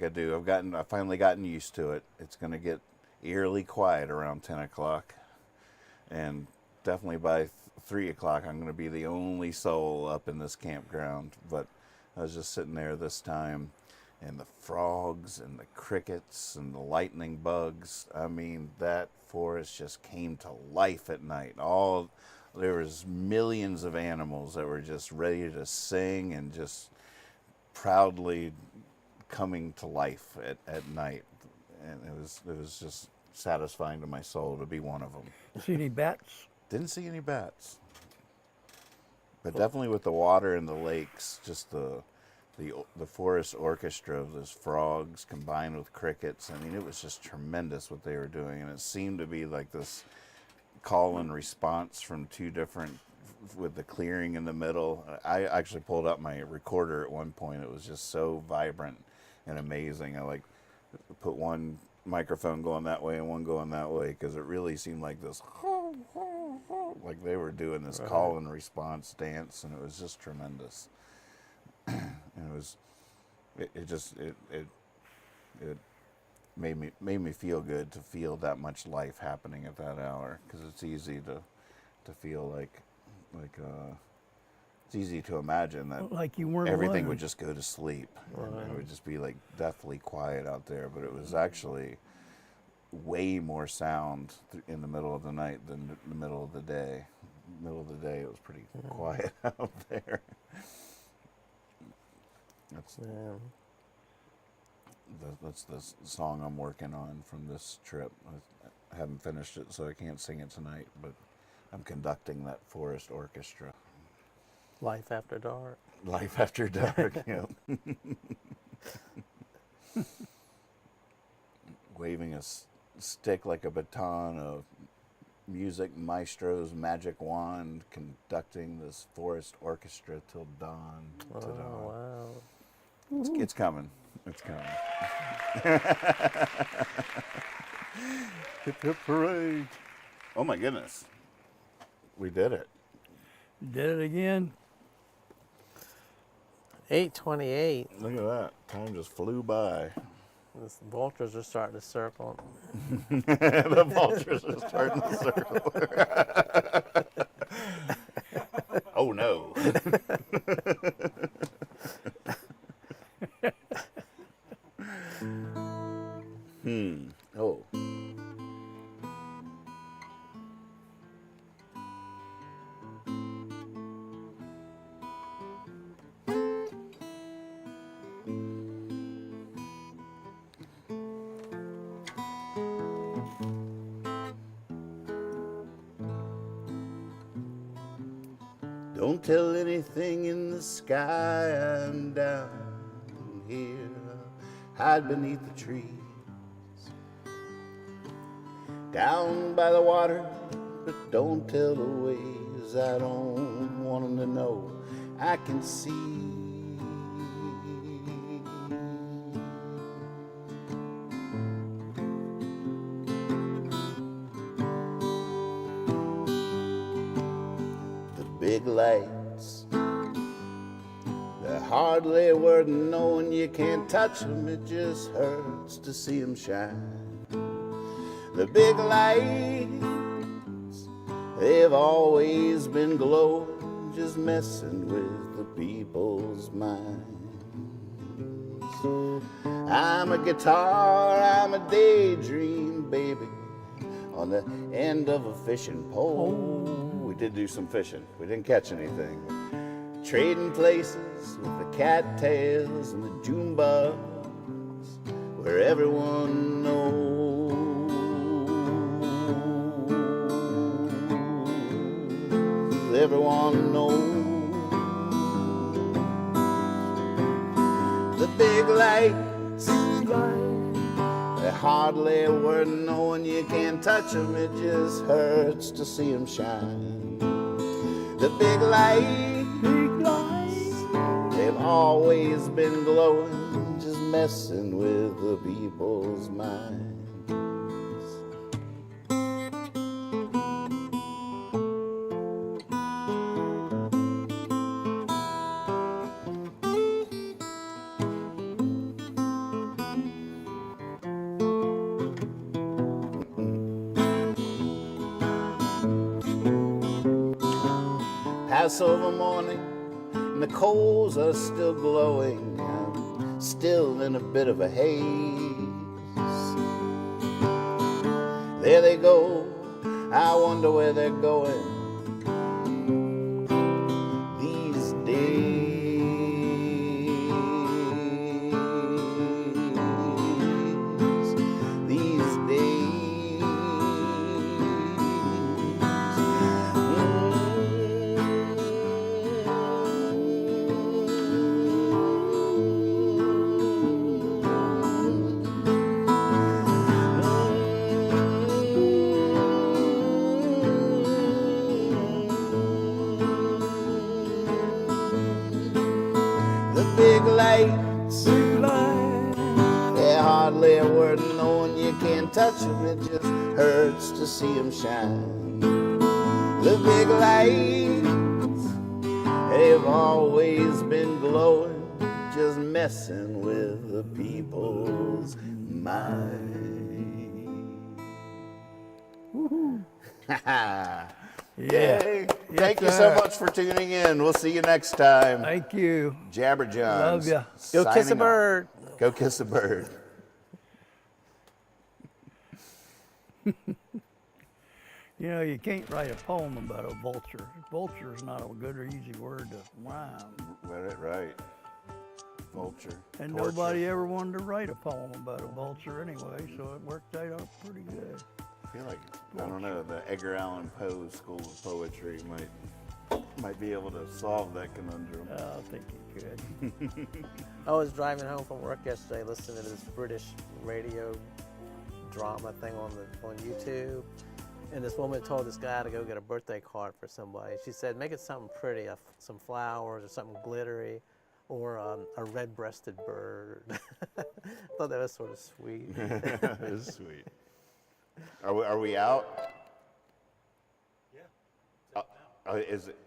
do. I've finally gotten used to it. It's going to get eerily quiet around 10 o'clock, and definitely by 3 o'clock I'm going to be the only soul up in this campground. But I was just sitting there this time, and the frogs and the crickets and the lightning bugs, I mean, that forest just came to life at night. There was millions of animals that were just ready to sing and just proudly coming to life at night. And it was just satisfying to my soul to be one of them. see any bats? Didn't see any bats. But definitely with the water and the lakes, just the forest orchestra of those frogs combined with crickets. I mean, it was just tremendous what they were doing. And it seemed to be like this call and response from two different, with the clearing in the middle. I actually pulled out my recorder at one point. It was just so vibrant and amazing. I put one microphone going that way and one going that way, because it really seemed like this, like they were doing this call and response dance, and it was just tremendous. And it made me feel good to feel that much life happening at that hour, because it's easy to feel like it's easy to imagine that Like you weren't everything alone. would just go to sleep, and it would just be like deathly quiet out there. But it was actually way more sound in the middle of the night than the middle of the day. Middle of the day, it was pretty quiet out there. That's the song I'm working on from this trip. I haven't finished it, so I can't sing it tonight, but I'm conducting that forest orchestra. Life After Dark. Life After Dark, yeah. Waving a stick like a baton, of music maestro's magic wand, conducting this forest orchestra till dawn. To dawn. Wow. It's coming. It's coming. Hip hip hooray. Oh my goodness. We did it. Did it again? 8:28. Look at that. Time just flew by. The vultures are starting to circle. The vultures are starting to circle. Oh no. Oh. Don't tell anything in the sky, I'm down here. Hide beneath the trees, down by the water, but don't tell the waves. I don't want them to know I can see. The big lights, they're hardly worth knowing. You can't touch them, it just hurts to see them shine. The big lights, they've always been glowing, just messing with the people's minds. I'm a guitar, I'm a daydream, baby, on the end of a fishing pole. We did do some fishing. We didn't catch anything. Trading places with the cattails and the June bugs, where everyone knows, everyone knows. The big lights, they're hardly worth knowing. You can't touch them, it just hurts to see them shine. The big lights, they've always been glowing, just messing with the people's minds. Passover morning, and the coals are still glowing. I'm still in a bit of a haze. There they go, I wonder where they're going these days. These days. Big lights, they're hardly worth knowing. You can't touch them, it just hurts to see them shine. The big lights, they've always been glowing, just messing with the people's mind. Woohoo! Yay. Thank you so much for tuning in. We'll see you next time. Thank you. Jabber Johns. Love ya. Go kiss a signing bird. off. Go kiss a bird. You know, you can't write a poem about a vulture. Vulture is not a good or easy word to rhyme. Right. Vulture. And Torture. nobody ever wanted to write a poem about a vulture anyway, so it worked out pretty good. I feel like, I don't know, the Edgar Allan Poe School of Poetry might be able to solve that conundrum. I think you could. I was driving home from work yesterday listening to this British radio drama thing on YouTube. And this woman told this guy to go get a birthday card for somebody. She said, make it something pretty, some flowers or something glittery, or a red-breasted bird. I thought that was sort of sweet. That is sweet. Are we out? Yeah. Is it?